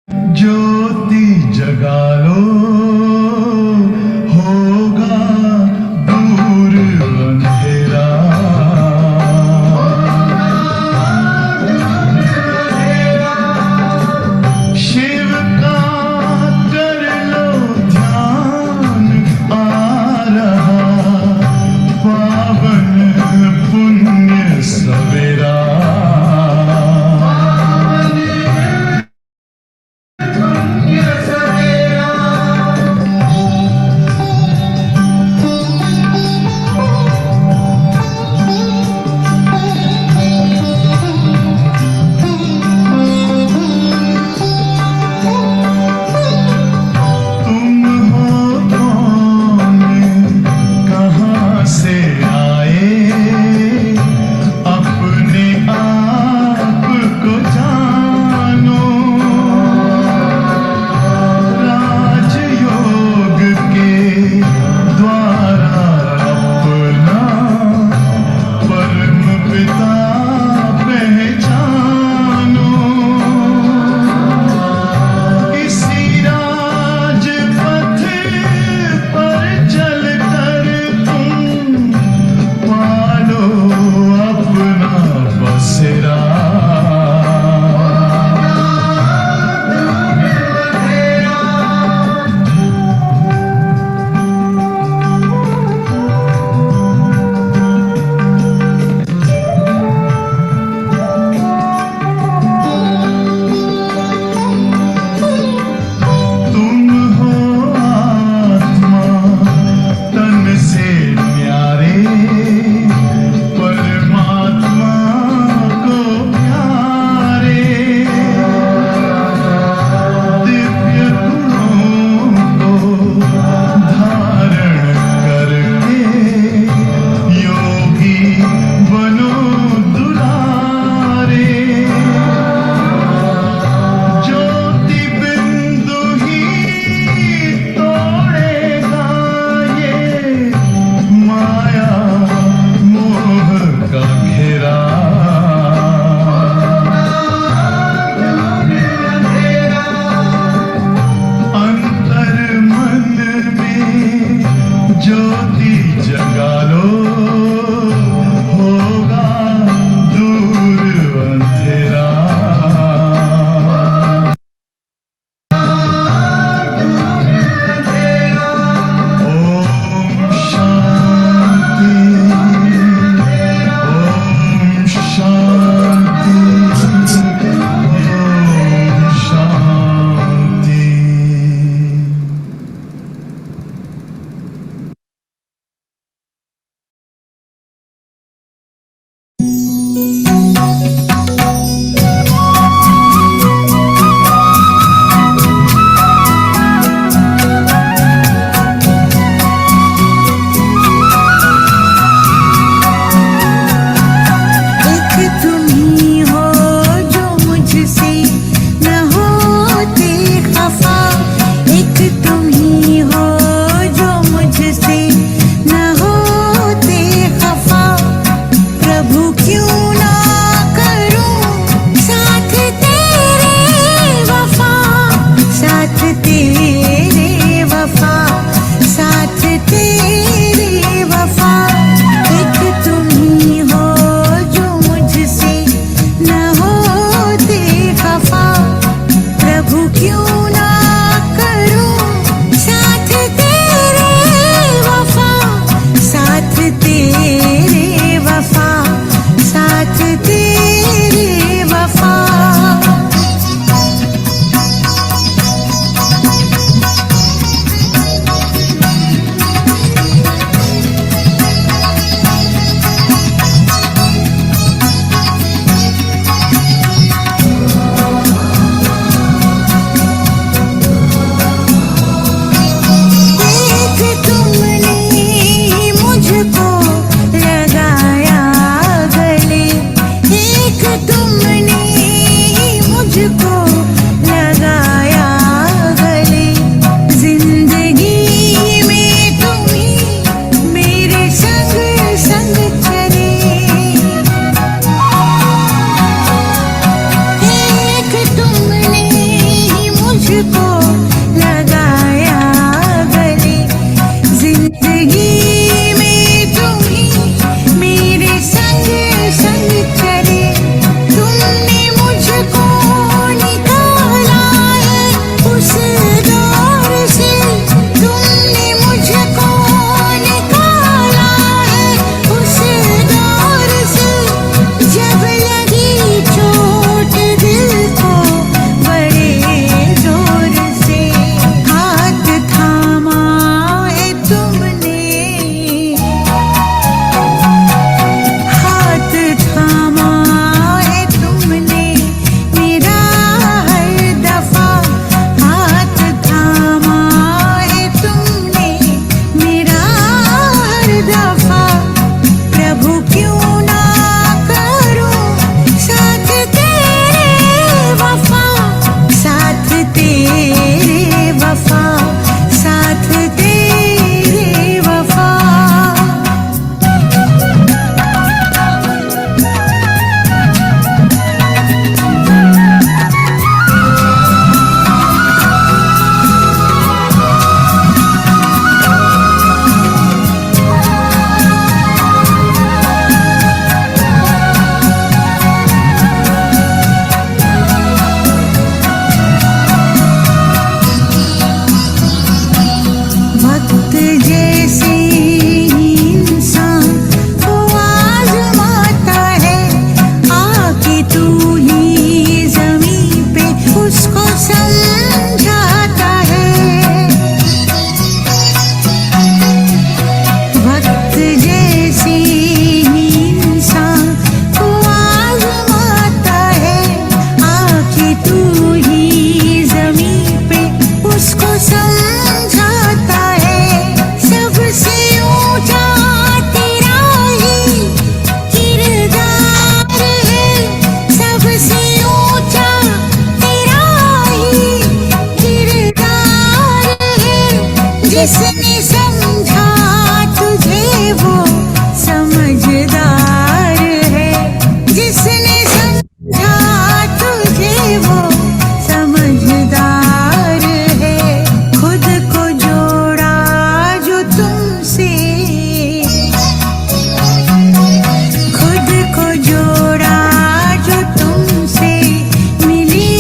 ज्योति जगा लो, होगा दूर अंधेरा। शिव का कर लो ध्यान, आ रहा पावन पुण्य सवेरा। मुझको लगाया गले, जिंदगी में तुम ही मेरे संग संग चले। तुमने मुझको निकाला है उस दौर से, तुमने मुझको निकाला है उस दौर से। जब लगी चोट दिल को बड़े जोर से, हाथ थामा है तुमने, हाथ थामा है तुमने मेरा हर दफा, हाथ थामा है तुमने मेरा हर दफा। प्रभु क्यों ना करूं साथ तेरे वफा, साथ तेरे वफा, साथ तेरे वफा। वक्त जैसे इंसान को आजमाता है, आके तू ही जमीन पे उसको समझाता है। वक्त जैसे इंसान को आजमाता है, आके तू ही जमीन पे उसको समझाता है। सबसे ऊंचा तेरा ही किरदार है, सबसे ऊंचा तेरा ही किरदार है। जिसने समझा तुझे वो समझदार है, जिसने समझा तुझे वो समझदार है। खुद को जोड़ा जो तुमसे, खुद को जोड़ा जो तुमसे मिली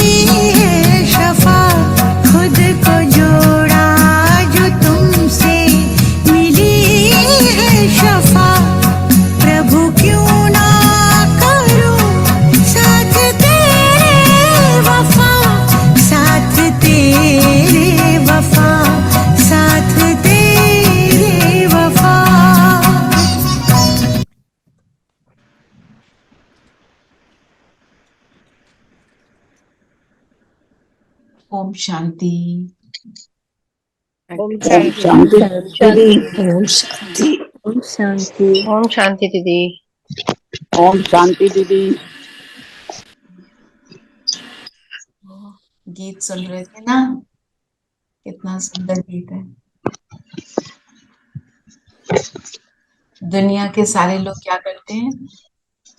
है शफा, खुद को जोड़ा जो तुमसे मिली है शफा। प्रभु क्यों ना करूं साथ तेरे वफा, साथ तेरे वफा, साथ तेरे वफा। ओम शांति। ओम ओम शांति शांति दीदी। ओम शांति। ओम शांति। ओम शांति दीदी। ओम शांति दीदी। गीत सुन रहे थे ना, कितना सुंदर गीत है। दुनिया के सारे लोग क्या करते हैं,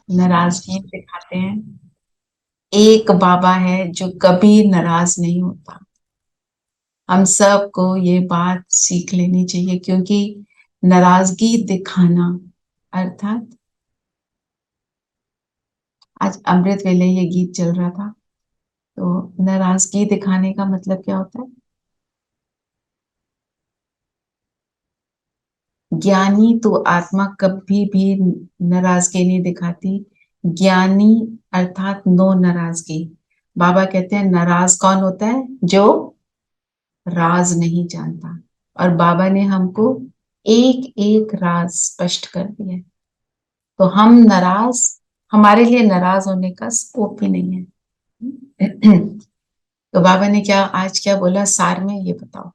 नाराजगी दिखाते हैं। एक बाबा है जो कभी नाराज नहीं होता। हम सबको ये बात सीख लेनी चाहिए, क्योंकि नाराजगी दिखाना अर्थात, आज अमृत वेले ये गीत चल रहा था, तो नाराजगी दिखाने का मतलब क्या होता है? ज्ञानी तो आत्मा कभी भी नाराजगी नहीं दिखाती। ज्ञानी अर्थात नो नाराजगी। बाबा कहते हैं नाराज कौन होता है? जो राज नहीं जानता। और बाबा ने हमको एक एक राज स्पष्ट कर दिया है। तो हम नाराज, हमारे लिए नाराज होने का स्कोप ही नहीं है। तो बाबा ने क्या आज क्या बोला सार में, ये बताओ।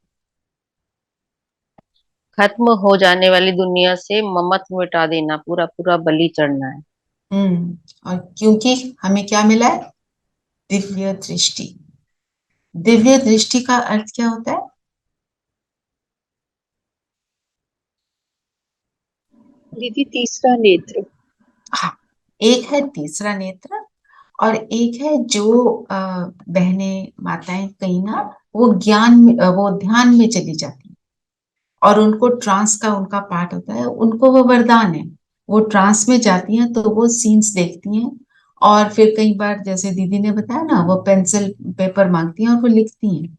खत्म हो जाने वाली दुनिया से ममत्व मिटा देना, पूरा पूरा बलि चढ़ना है। और क्योंकि हमें क्या मिला है? दिव्य दृष्टि। दिव्य दृष्टि का अर्थ क्या होता है? दीदी तीसरा नेत्र। हाँ, एक है तीसरा नेत्र और एक है जो बहनें माताएं कहीं ना वो ज्ञान में वो ध्यान में चली जाती है और उनको ट्रांस का उनका पार्ट होता है, उनको वो वरदान है। वो ट्रांस में जाती हैं तो वो सीन्स देखती हैं और फिर कई बार जैसे दीदी ने बताया ना, वो पेंसिल पेपर मांगती हैं और वो लिखती हैं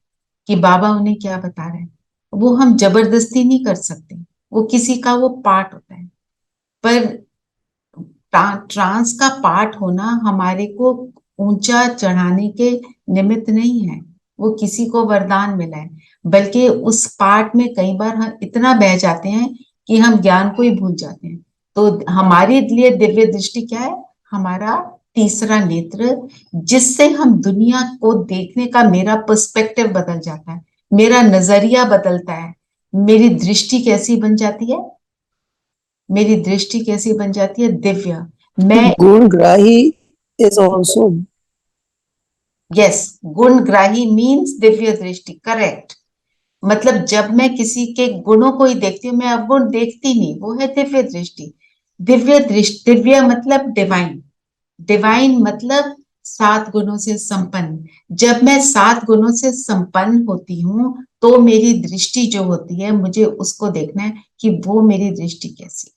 कि बाबा उन्हें क्या बता रहे हैं। वो हम जबरदस्ती नहीं कर सकते, वो किसी का वो पार्ट होता है। पर ट्रांस का पार्ट होना हमारे को ऊंचा चढ़ाने के निमित्त नहीं है, वो किसी को वरदान मिला है, बल्कि उस पार्ट में कई बार हम इतना बह जाते हैं कि हम ज्ञान को ही भूल जाते हैं। तो हमारे लिए दिव्य दृष्टि क्या है? हमारा तीसरा नेत्र, जिससे हम दुनिया को देखने का मेरा पर्सपेक्टिव बदल जाता है, मेरा नजरिया बदलता है। मेरी दृष्टि कैसी बन जाती है? मेरी दृष्टि कैसी बन जाती है? दिव्य। मैं गुणग्राही is also yes, गुणग्राही means Divya दृष्टि, करेक्ट। मतलब जब मैं किसी के गुणों को ही देखती हूँ, मैं अवगुण देखती नहीं, वो है दिव्य दृष्टि। दिव्य दृष्टि, दिव्य मतलब डिवाइन, डिवाइन मतलब 7 गुणों से संपन्न। जब मैं 7 गुणों से संपन्न होती हूँ तो मेरी दृष्टि जो होती है, मुझे उसको देखना है कि वो मेरी दृष्टि कैसी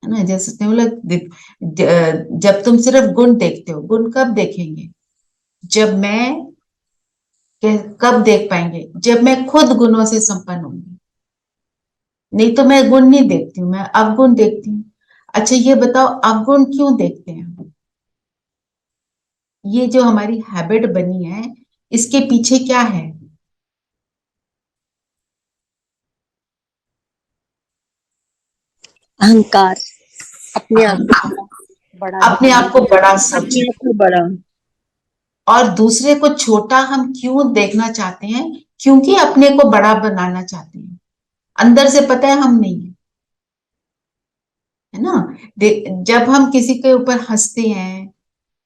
है ना। जैसे तुम लोग जब तुम सिर्फ गुण देखते हो, गुण कब देखेंगे? जब मैं कब देख पाएंगे? जब मैं खुद गुणों से संपन्न होंगी। नहीं तो मैं गुण नहीं देखती हूँ, मैं अवगुण देखती हूँ। अच्छा ये बताओ, अवगुण क्यों देखते हैं? ये जो हमारी हैबिट बनी है, इसके पीछे क्या है? अहंकार, अपने आप को बड़ा अपने आप को बड़ा समझ, अपने आप को बड़ा। और दूसरे को छोटा हम क्यों देखना चाहते हैं? क्योंकि अपने को बड़ा बनाना चाहते हैं। अंदर से पता है हम नहीं है ना। जब हम किसी के ऊपर हंसते हैं,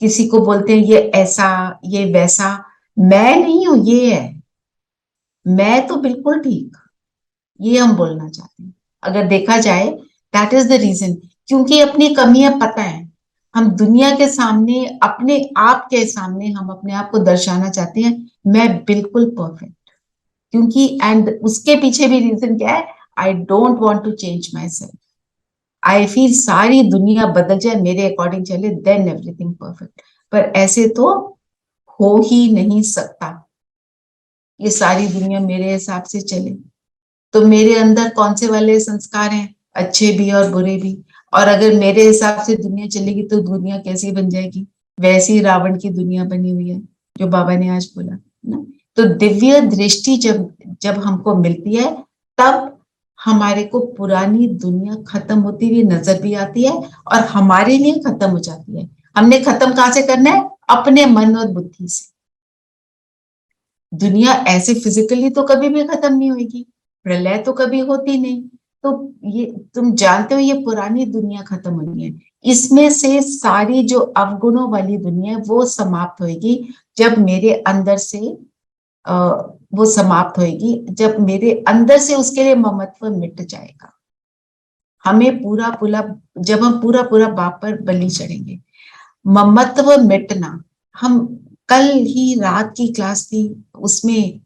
किसी को बोलते हैं ये ऐसा ये वैसा, मैं नहीं हूं, ये है, मैं तो बिल्कुल ठीक, ये हम बोलना चाहते हैं। अगर देखा जाए, दैट इज द रीजन, क्योंकि अपनी कमियां पता है। हम दुनिया के सामने, अपने आप के सामने हम अपने आप को दर्शाना चाहते हैं, मैं बिल्कुल परफेक्ट। क्योंकि एंड उसके पीछे भी रीजन क्या है? I don't want to change myself. I feel सारी दुनिया बदल जाए, मेरे अकॉर्डिंग चले, देन एवरीथिंग परफेक्ट। पर ऐसे तो हो ही नहीं सकता, ये सारी दुनिया मेरे हिसाब से चले। तो मेरे अंदर कौन से वाले संस्कार हैं? अच्छे भी और बुरे भी। और अगर मेरे हिसाब से दुनिया चलेगी तो दुनिया कैसी बन जाएगी? वैसी रावण की दुनिया बनी हुई है, जो बाबा ने आज बोला ना। तो दिव्य दृष्टि जब जब हमको मिलती है, तब हमारे को पुरानी दुनिया खत्म होती हुई नजर भी आती है और हमारे लिए खत्म हो जाती है। हमने खत्म कहां से करना है? अपने मन और बुद्धि से। दुनिया ऐसे फिजिकली तो कभी भी खत्म नहीं होगी, प्रलय तो कभी होती नहीं। तो ये तुम जानते हो, ये पुरानी दुनिया खत्म होनी है। इसमें से सारी जो अवगुणों वाली दुनिया है वो समाप्त होगी जब मेरे अंदर से वो समाप्त होगी जब मेरे अंदर से उसके लिए ममत्व मिट जाएगा। हमें पूरा पूरा, जब हम पूरा पूरा बाप पर बलि चढ़ेंगे, ममत्व मिटना। हम कल ही रात की क्लास थी, उसमें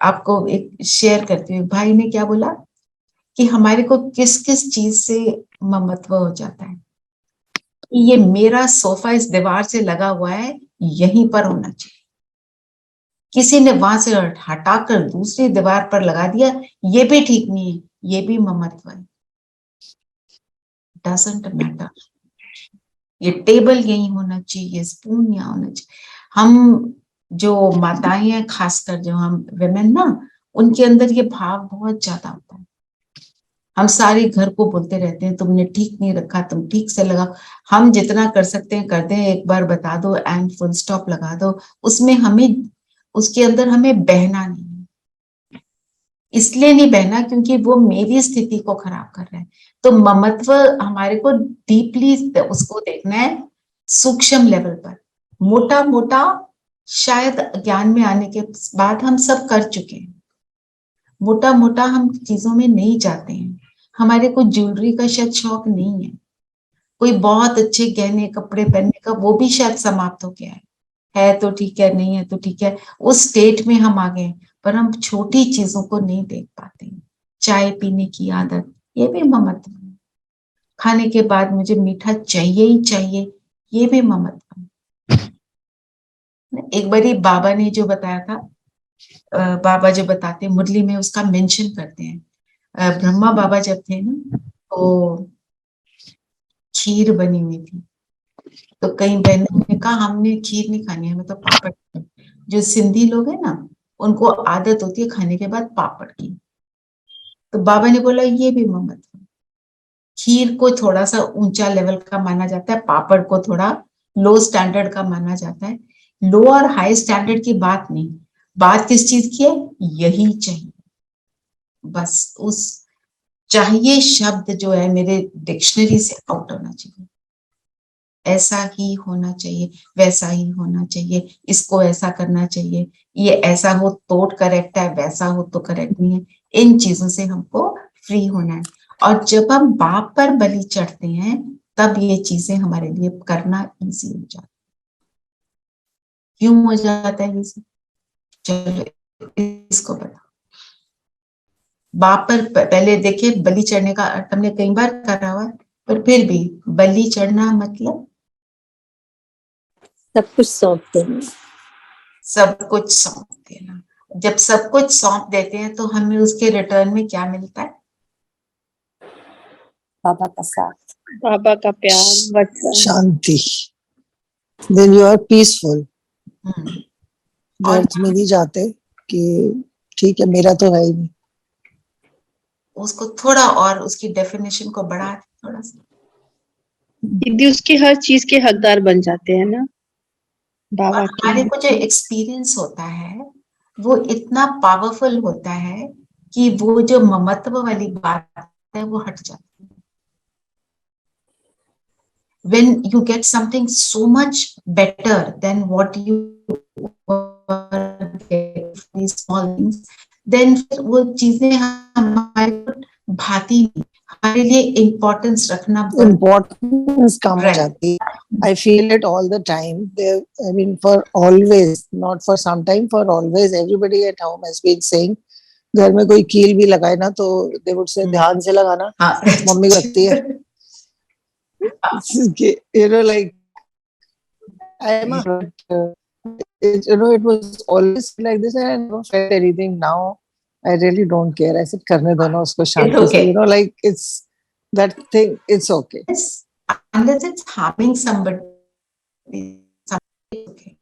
आपको एक शेयर करती हूँ। भाई ने क्या बोला कि हमारे को किस किस चीज से ममत्व हो जाता है। ये मेरा सोफा इस दीवार से लगा हुआ है, यहीं पर होना चाहिए। किसी ने वहां से हटाकर दूसरी दीवार पर लगा दिया, ये भी ठीक नहीं है, ये भी ममत्व है। डजंट मैटर, ये टेबल यही होना चाहिए, स्पून यहाँ होना चाहिए। हम जो माताएं हैं, खासकर जो हम विमेन ना, उनके अंदर ये भाव बहुत ज्यादा होता है। हम सारे घर को बोलते रहते हैं तुमने ठीक नहीं रखा, तुम ठीक से लगाओ। हम जितना कर सकते हैं करते हैं, एक बार बता दो एंड फुल स्टॉप लगा दो। उसमें हमें, उसके अंदर हमें बहना नहीं है। इसलिए नहीं बहना क्योंकि वो मेरी स्थिति को खराब कर रहा है। तो ममत्व हमारे को डीपली उसको देखना है, सूक्ष्म लेवल पर। मोटा मोटा शायद ज्ञान में आने के बाद हम सब कर चुके हैं। मोटा मोटा हम चीजों में नहीं जाते हैं। हमारे को ज्वेलरी का शायद शौक नहीं है, कोई बहुत अच्छे गहने कपड़े पहनने का वो भी शायद समाप्त हो गया है तो ठीक है, नहीं है तो ठीक है, उस स्टेट में हम आ गए, पर हम छोटी चीजों को नहीं देख पाते। चाय पीने की आदत, ये भी ममत्व है। खाने के बाद मुझे मीठा चाहिए ही चाहिए, ये भी ममत्व है। एक बारी बाबा ने जो बताया था, बाबा जो बताते मुरली में उसका मेंशन करते हैं, ब्रह्मा बाबा जब थे ना तो खीर बनी हुई थी, तो कई बहनों ने कहा हमने खीर नहीं खानी, हमें तो पापड़ खानी। जो सिंधी लोग हैं ना, उनको आदत होती है खाने के बाद पापड़ की। तो बाबा ने बोला ये भी ममत्व है। खीर को थोड़ा सा ऊंचा लेवल का माना जाता है, पापड़ को थोड़ा लो स्टैंडर्ड का माना जाता है। लो और हाई स्टैंडर्ड की बात नहीं, बात किस चीज की है, यही चाहिए। बस उस चाहिए शब्द जो है मेरे डिक्शनरी से आउट होना चाहिए। ऐसा ही होना चाहिए, वैसा ही होना चाहिए, इसको ऐसा करना चाहिए, ये ऐसा हो तो करेक्ट है, वैसा हो तो करेक्ट नहीं है। इन चीजों से हमको फ्री होना है। और जब हम बाप पर बलि चढ़ते हैं तब ये चीजें हमारे लिए करना इजी हो जाता है। क्यों हो जाता है इजी? चलो इसको बता। बाप पर पहले देखिए, बलि चढ़ने का अर्थ हमने कई बार करा हुआ है, पर फिर भी बलि चढ़ना मतलब सब कुछ सौंप देना। सब कुछ सौंप देना। जब सब कुछ सौंप देते हैं तो हमें उसके रिटर्न में क्या मिलता है? बाबा का साथ, बाबा का प्यार, वचन, शांति। Then you are peaceful. Hmm, व्यर्थ में नहीं जाते कि ठीक है मेरा तो है ही नहीं। उसको थोड़ा और उसकी डेफिनेशन को बढ़ा दें थोड़ा सा, दीदी उसकी हर चीज के हकदार बन जाते हैं ना और बाबा हमारे के। को जो एक्सपीरियंस होता है वो इतना पावरफुल होता है कि वो जो ममत्व वाली बात है वो हट जाती है। When you get something so much better than what you were getting from these small things, then फिर वो चीजें हमारे को भाती नहीं, हमारे लिए इम्पोर्टेंस रखना बंद। इम्पोर्टेंस कम हो Right. जाती है। I feel it all the time. There, I mean, for always, not for some time, for always, everybody at home has been saying, घर में कोई कील भी लगाए ना तो they would say ध्यान से लगाना, हाँ मम्मी को लगती है। You know, like I am a you know, it was always like this and I never felt anything. Now I really don't care. I said करने दो ना उसको शांति से, okay. you know, like it's that thing, it's okay. Yes, unless it's harming somebody, okay.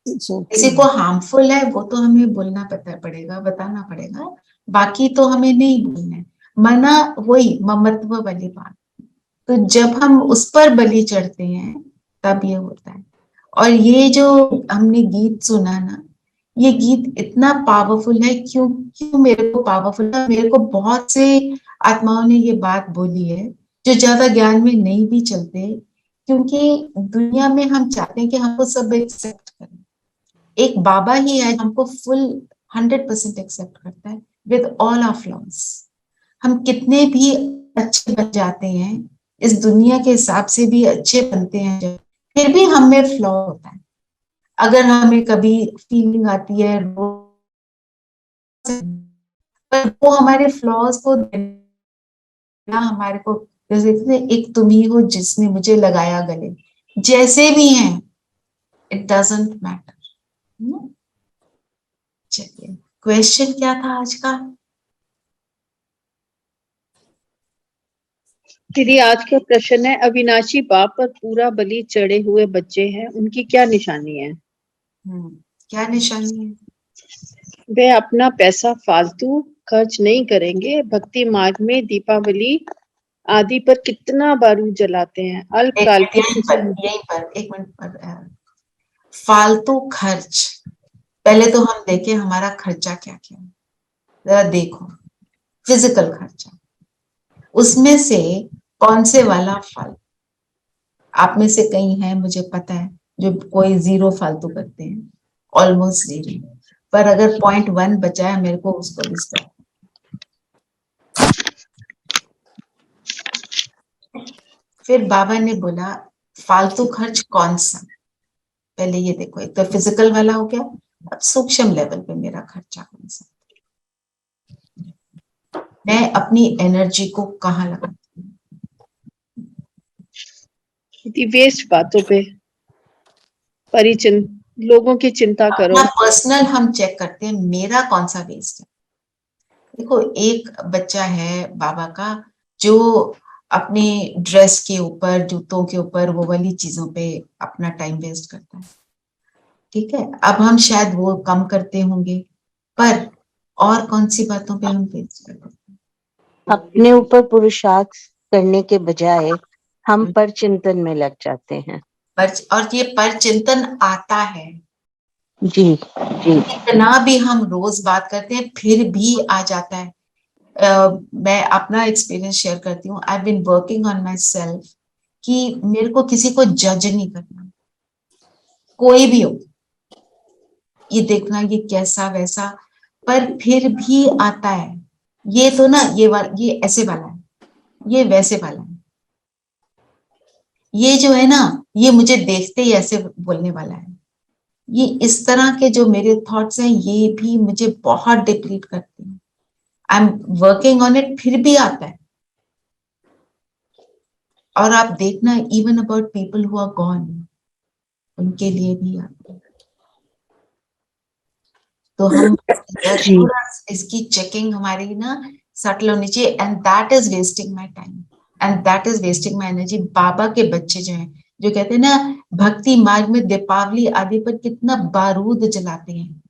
It's किसी okay. को harmful है वो तो हमें बोलना पड़ेगा, बताना पड़ेगा, बाकी तो हमें नहीं बोलना है। मना वही ममत्व वाली बात। तो जब हम उस पर बलि चढ़ते हैं तब ये होता है। और ये जो हमने गीत सुना ना, ये गीत इतना पावरफुल है। क्यों क्यों मेरे को पावरफुल है? मेरे को बहुत से आत्माओं ने ये बात बोली है जो ज्यादा ज्ञान में नहीं भी चलते, क्योंकि दुनिया में हम चाहते हैं कि हमको सब एक्सेप्ट करें। एक बाबा ही है हमको फुल 100% एक्सेप्ट करता है विद ऑल आवर फ्लॉज। हम कितने भी अच्छे बन जाते हैं, इस दुनिया के हिसाब से भी अच्छे बनते हैं जब, फिर भी हमें फ्लॉ होता है। अगर हमें कभी फीलिंग आती है पर वो हमारे फ्लॉज को देना हमारे को, जैसे एक तुम ही हो जिसने मुझे लगाया गले, जैसे भी हैं इट डजंट मैटर। चलिए, क्वेश्चन क्या था आज का? दीदी आज का प्रश्न है, अविनाशी बाप पर पूरा बलि चढ़े हुए बच्चे हैं, उनकी क्या निशानी है? क्या निशानी है? वे अपना पैसा फालतू खर्च नहीं करेंगे, भक्ति मार्ग में दीपावली आदि पर कितना बारूद जलाते हैं, अल्पकालिक यहीं पर एक मिनट पर, फालतू खर्च। पहले तो हम देखें हमारा खर्चा क्या क्या है, जरा देखो। फिजिकल खर्चा, उसमें से कौन से वाला फालतू? आप में से कई हैं मुझे पता है जो कोई जीरो फालतू करते हैं, ऑलमोस्ट जीरो। पर अगर 0.1 बचा है मेरे को उसको भी स्टॉप। फिर बाबा ने बोला फालतू खर्च कौन सा, पहले ये देखो, एक तो फिजिकल वाला हो गया, अब सूक्ष्म लेवल पे मेरा खर्चा कौन सा, मैं अपनी एनर्जी को कहाँ लगाती हूँ। दीदी वेस्ट बातों पे लोगों की चिंता करो। अपना पर्सनल हम चेक करते हैं, मेरा कौन सा वेस्ट है। देखो, एक बच्चा है बाबा का जो अपने ड्रेस के ऊपर, जूतों के ऊपर, वो वाली चीजों पे अपना टाइम वेस्ट करता है, ठीक है। अब हम शायद वो कम करते होंगे, पर और कौन सी बातों पे हम वेस्ट करते हैं। अपने ऊपर पुरुषार्थ करने के बजाय हम पर चिंतन में लग जाते हैं। और ये पर चिंतन आता है, जी जी इतना भी हम रोज बात करते हैं फिर भी आ जाता है। मैं अपना एक्सपीरियंस शेयर करती हूँ। I been working on myself कि मेरे को किसी को जज नहीं करना, कोई भी हो, ये देखना ये कैसा वैसा, पर फिर भी आता है। ये तो ना ये ऐसे वाला है, ये वैसे वाला है, ये जो है ना, ये मुझे देखते ही ऐसे बोलने वाला है। ये इस तरह के जो मेरे थॉट्स हैं, ये भी मुझे बहुत डिप्लीट करते हैं। I am working on it, फिर भी आता है। और आप देखना, even about people who are gone, उनके लिए भी आता है। तो हम जी थोड़ा इसकी चेकिंग हमारी ना सटल होनी चाहिए, and that is wasting my time and that is wasting my energy. बाबा के बच्चे जो हैं, जो कहते हैं ना भक्ति मार्ग में दीपावली आदि पर कितना बारूद जलाते हैं,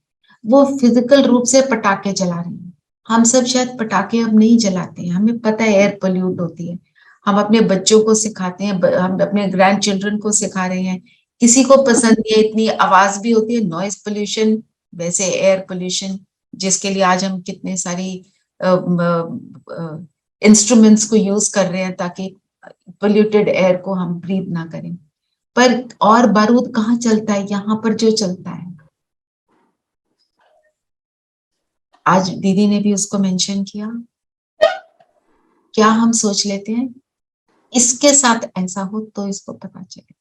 वो फिजिकल रूप से पटाखे जला रहे हैं। हम सब शायद पटाखे अब नहीं जलाते हैं, हमें पता है एयर पोल्यूट होती है। हम अपने बच्चों को सिखाते हैं, हम अपने ग्रैंड चिल्ड्रन को सिखा रहे हैं। किसी को पसंद नहीं है, इतनी आवाज भी होती है, नॉइज पोल्यूशन, वैसे एयर पोल्यूशन, जिसके लिए आज हम कितने सारी इंस्ट्रूमेंट्स को यूज कर रहे हैं ताकि पोल्यूटेड एयर को हम ब्रीथ ना करें। पर और बारूद कहाँ चलता है, यहाँ पर जो चलता है। आज दीदी ने भी उसको मेंशन किया। क्या हम सोच लेते हैं इसके साथ ऐसा हो तो इसको पता चले,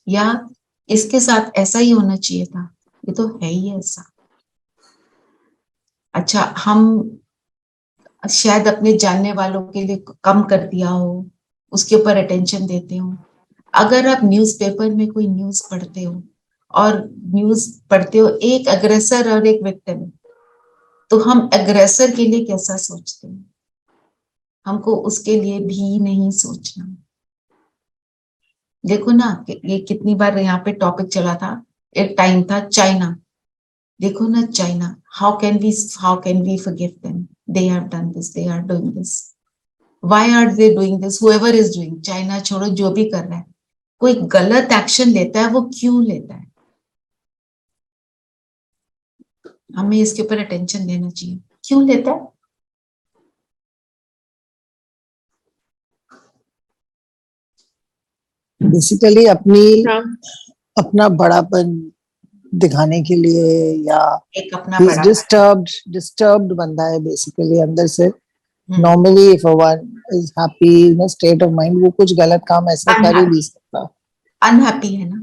या इसके साथ ऐसा ही होना चाहिए था, ये तो है ही ऐसा। अच्छा, हम शायद अपने जानने वालों के लिए कम कर दिया हो, उसके ऊपर अटेंशन देते हो। अगर आप न्यूज़पेपर में कोई न्यूज पढ़ते हो, और न्यूज पढ़ते हो एक अग्रेसर और एक विक्टिम, तो हम अग्रेसर के लिए कैसा सोचते हैं, हमको उसके लिए भी नहीं सोचना। देखो ना कि ये कितनी बार यहाँ पे टॉपिक चला था, एक टाइम था चाइना। देखो ना China, how can we forgive them, they have done this, they are doing this, why are they doing this, whoever is doing, China छोड़ो जो भी कर रहा है, कोई गलत एक्शन लेता है, वो क्यों लेता है, हमें इसके ऊपर अटेंशन देना चाहिए, क्यों लेता है। बेसिकली हाँ अपना बड़ापन दिखाने के लिए, या एक अपना he's बड़ा disturbed बंदा है बेसिकली अंदर से। Hmm, normally if one is happy in a state of mind, वो कुछ गलत काम ऐसा कर ही नहीं सकता। अनहैप्पी है ना,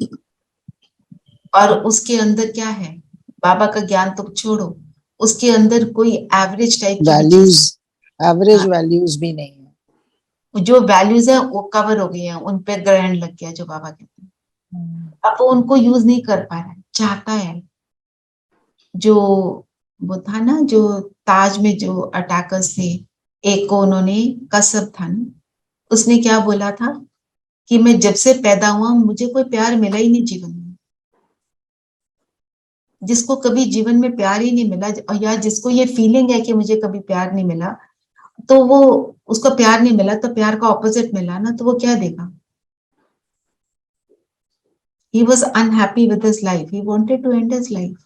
और उसके अंदर क्या है, बाबा का ज्ञान तो छोड़ो, उसके अंदर कोई एवरेज टाइप की भी वैल्यूज, चीज, एवरेज हाँ, वैल्यूज भी नहीं है। जो वैल्यूज है वो कवर हो गई है, उन पे ग्रहण लग गया जो बाबा कहते हैं। अब वो उनको यूज नहीं कर पा रहा है, चाहता है। जो वो था ना, जो ताज में जो अटैकर्स थे, एक को उन्होंने, कसब था ना, उसने क्या बोला था कि मैं जब से पैदा हुआ मुझे कोई प्यार मिला ही नहीं जीवन में। जिसको कभी जीवन में प्यार ही नहीं मिला, या जिसको ये फीलिंग है कि मुझे कभी प्यार नहीं मिला, तो वो, उसको प्यार नहीं मिला तो प्यार का ऑपोजिट मिला ना, तो वो क्या देगा। He was unhappy with his life, he wanted to end his life.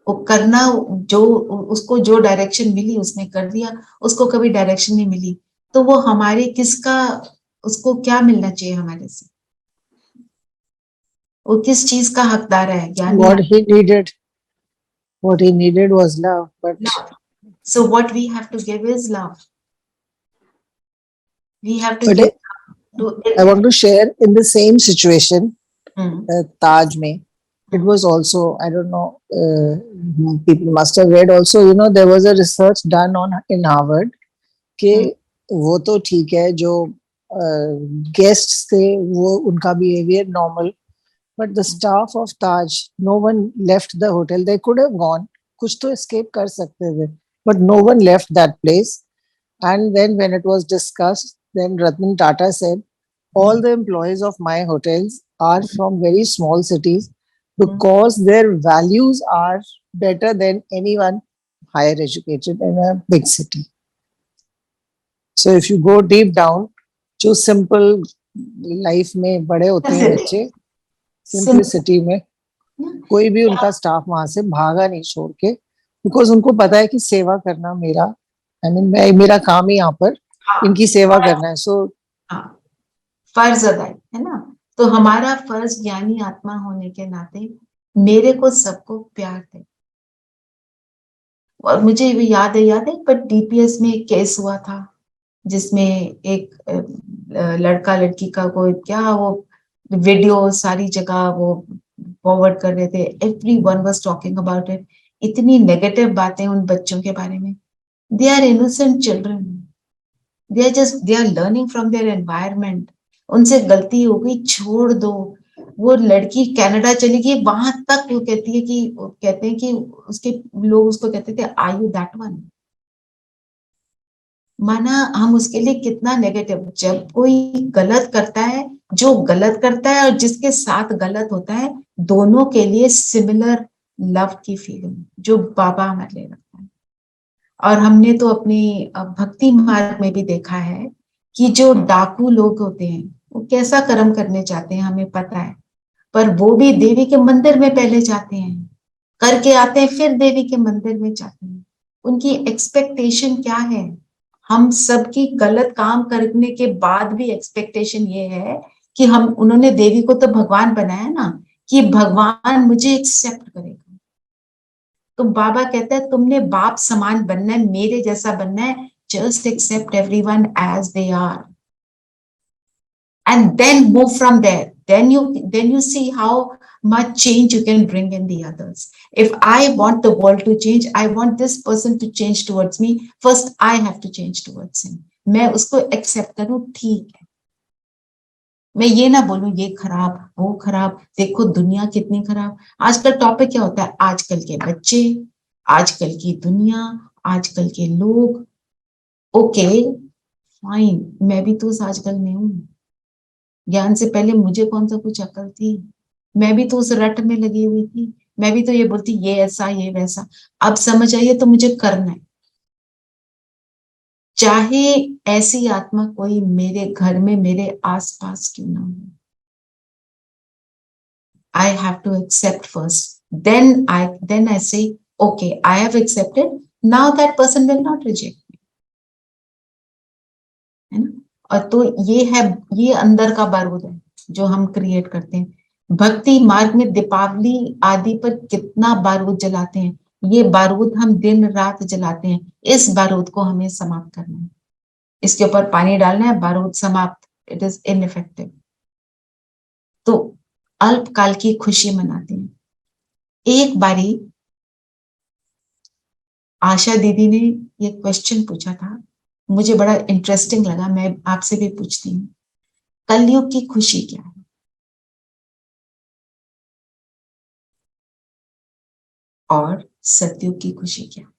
वो करना, जो उसको जो डायरेक्शन मिली उसने कर दिया, उसको कभी डायरेक्शन नहीं मिली, तो वो हमारे किसका, उसको क्या मिलना चाहिए हमारे से, वो किस चीज का हकदार है, ज्ञानी। What he needed was love, but So what we have to give is love. we have to But get to it. I want to share in the same situation, Hmm. Taj mein. It was also, I don't know, people must have read also, you know, there was a research done on in Harvard कि वो तो ठीक है जो guests थे वो उनका behaviour normal, but the staff of Taj, no one left the hotel, they could have gone, कुछ तो एस्केप कर सकते थे, but no one left that place. And then when it was discussed, then Ratan Tata said, all the employees of my hotels are from very small cities because their values are better than anyone higher educated in a big city. So if you go deep down, जो simple life में बड़े होते हैं बच्चे, simplicity में कोई भी उनका स्टाफ वहां से भागा नहीं छोड़ के, बिकॉज उनको पता है कि सेवा करना मेरा, आई मीन मेरा काम ही यहाँ पर इनकी सेवा करना है. सो फर्ज अदा है ना. तो हमारा फर्ज ज्ञानी आत्मा होने के नाते मेरे को सबको प्यार दे. और मुझे भी याद है पर डीपीएस में एक केस हुआ था जिसमें एक लड़का लड़की का कोई क्या वो वीडियो सारी जगह वो फॉरवर्ड कर रहे थे. Everyone was talking about it. इतनी नेगेटिव बातें उन बच्चों के बारे में. They are innocent children, they are learning from their environment. उनसे गलती हो गई, छोड़ दो. वो लड़की कनाडा चली गई, वहां तक वो कहती है कि कहते हैं कि उसके लोग उसको कहते थे आर यू दैट वन. माना हम उसके लिए कितना नेगेटिव. जब कोई गलत करता है, जो गलत करता है और जिसके साथ गलत होता है, दोनों के लिए सिमिलर लव की फीलिंग जो बाबा हमारे लिए रखता है. और हमने तो अपनी भक्ति मार्ग में भी देखा है कि जो डाकू लोग होते हैं वो कैसा कर्म करने चाहते हैं हमें पता है, पर वो भी देवी के मंदिर में पहले जाते हैं, करके आते हैं, फिर देवी के मंदिर में जाते हैं. उनकी एक्सपेक्टेशन क्या है? हम सबकी गलत काम करने के बाद भी एक्सपेक्टेशन ये है कि हम, उन्होंने देवी को तो भगवान बनाया ना, कि भगवान मुझे एक्सेप्ट करेगा. तो बाबा कहता है तुमने बाप समान बनना है, मेरे जैसा बनना है. Just accept everyone as they are and then move from there. Then you see how much change you can bring in the others. If I want the world to change, I want this person to change towards me, first I have to change towards him. मैं उसको accept करूं, ठीक है. मैं ये ना बोलूं ये खराब वो खराब, देखो दुनिया कितनी खराब. आजकल टॉपिक क्या होता है? आजकल के बच्चे, आजकल की दुनिया, आजकल के लोग. ओके फाइन, मैं भी तो उस आजकल में हूं. ज्ञान से पहले मुझे कौन सा कुछ अकल थी? मैं भी तो उस रट में लगी हुई थी. मैं भी तो ये बोलती ये ऐसा ये वैसा. अब समझ आइए तो मुझे करना है, चाहे ऐसी आत्मा कोई मेरे घर में मेरे आसपास क्यों ना हो. I have to accept first. Then I say, okay, I have accepted. Now that person will not reject me. है ना? और तो ये अंदर का बारूद है जो हम क्रिएट करते हैं. भक्ति मार्ग में दीपावली आदि पर कितना बारूद जलाते हैं. ये बारूद हम दिन रात जलाते हैं. इस बारूद को हमें समाप्त करना है. इसके ऊपर पानी डालना है, बारूद समाप्त. It is ineffective. तो अल्पकाल की खुशी मनाते हैं. एक बारी आशा दीदी ने ये क्वेश्चन पूछा था, मुझे बड़ा इंटरेस्टिंग लगा. मैं आपसे भी पूछती हूँ, कलयुग की खुशी क्या है? और सतयुग की खुशी क्या है?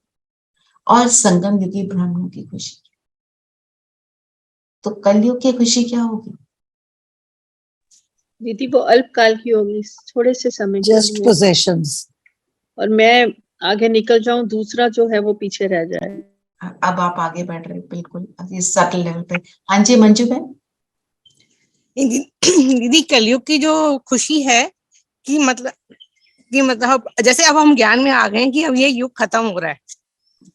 और संगम युगी ब्राह्मणों की खुशी क्या? तो कलयुग की खुशी क्या होगी? दीदी वो अल्पकाल की होगी, थोड़े से समय के जस्ट लिए, पोजेशंस. और मैं आगे निकल जाऊं, दूसरा जो है वो पीछे रह जाए. अब आप आगे बढ़ रहे हो बिल्कुल इस सटल लेवल पे. हाँ जी मंजू बहन. दीदी कलयुग की जो खुशी है कि मतलब जैसे अब हम ज्ञान में आ गए हैं कि अब ये युग खत्म हो रहा है,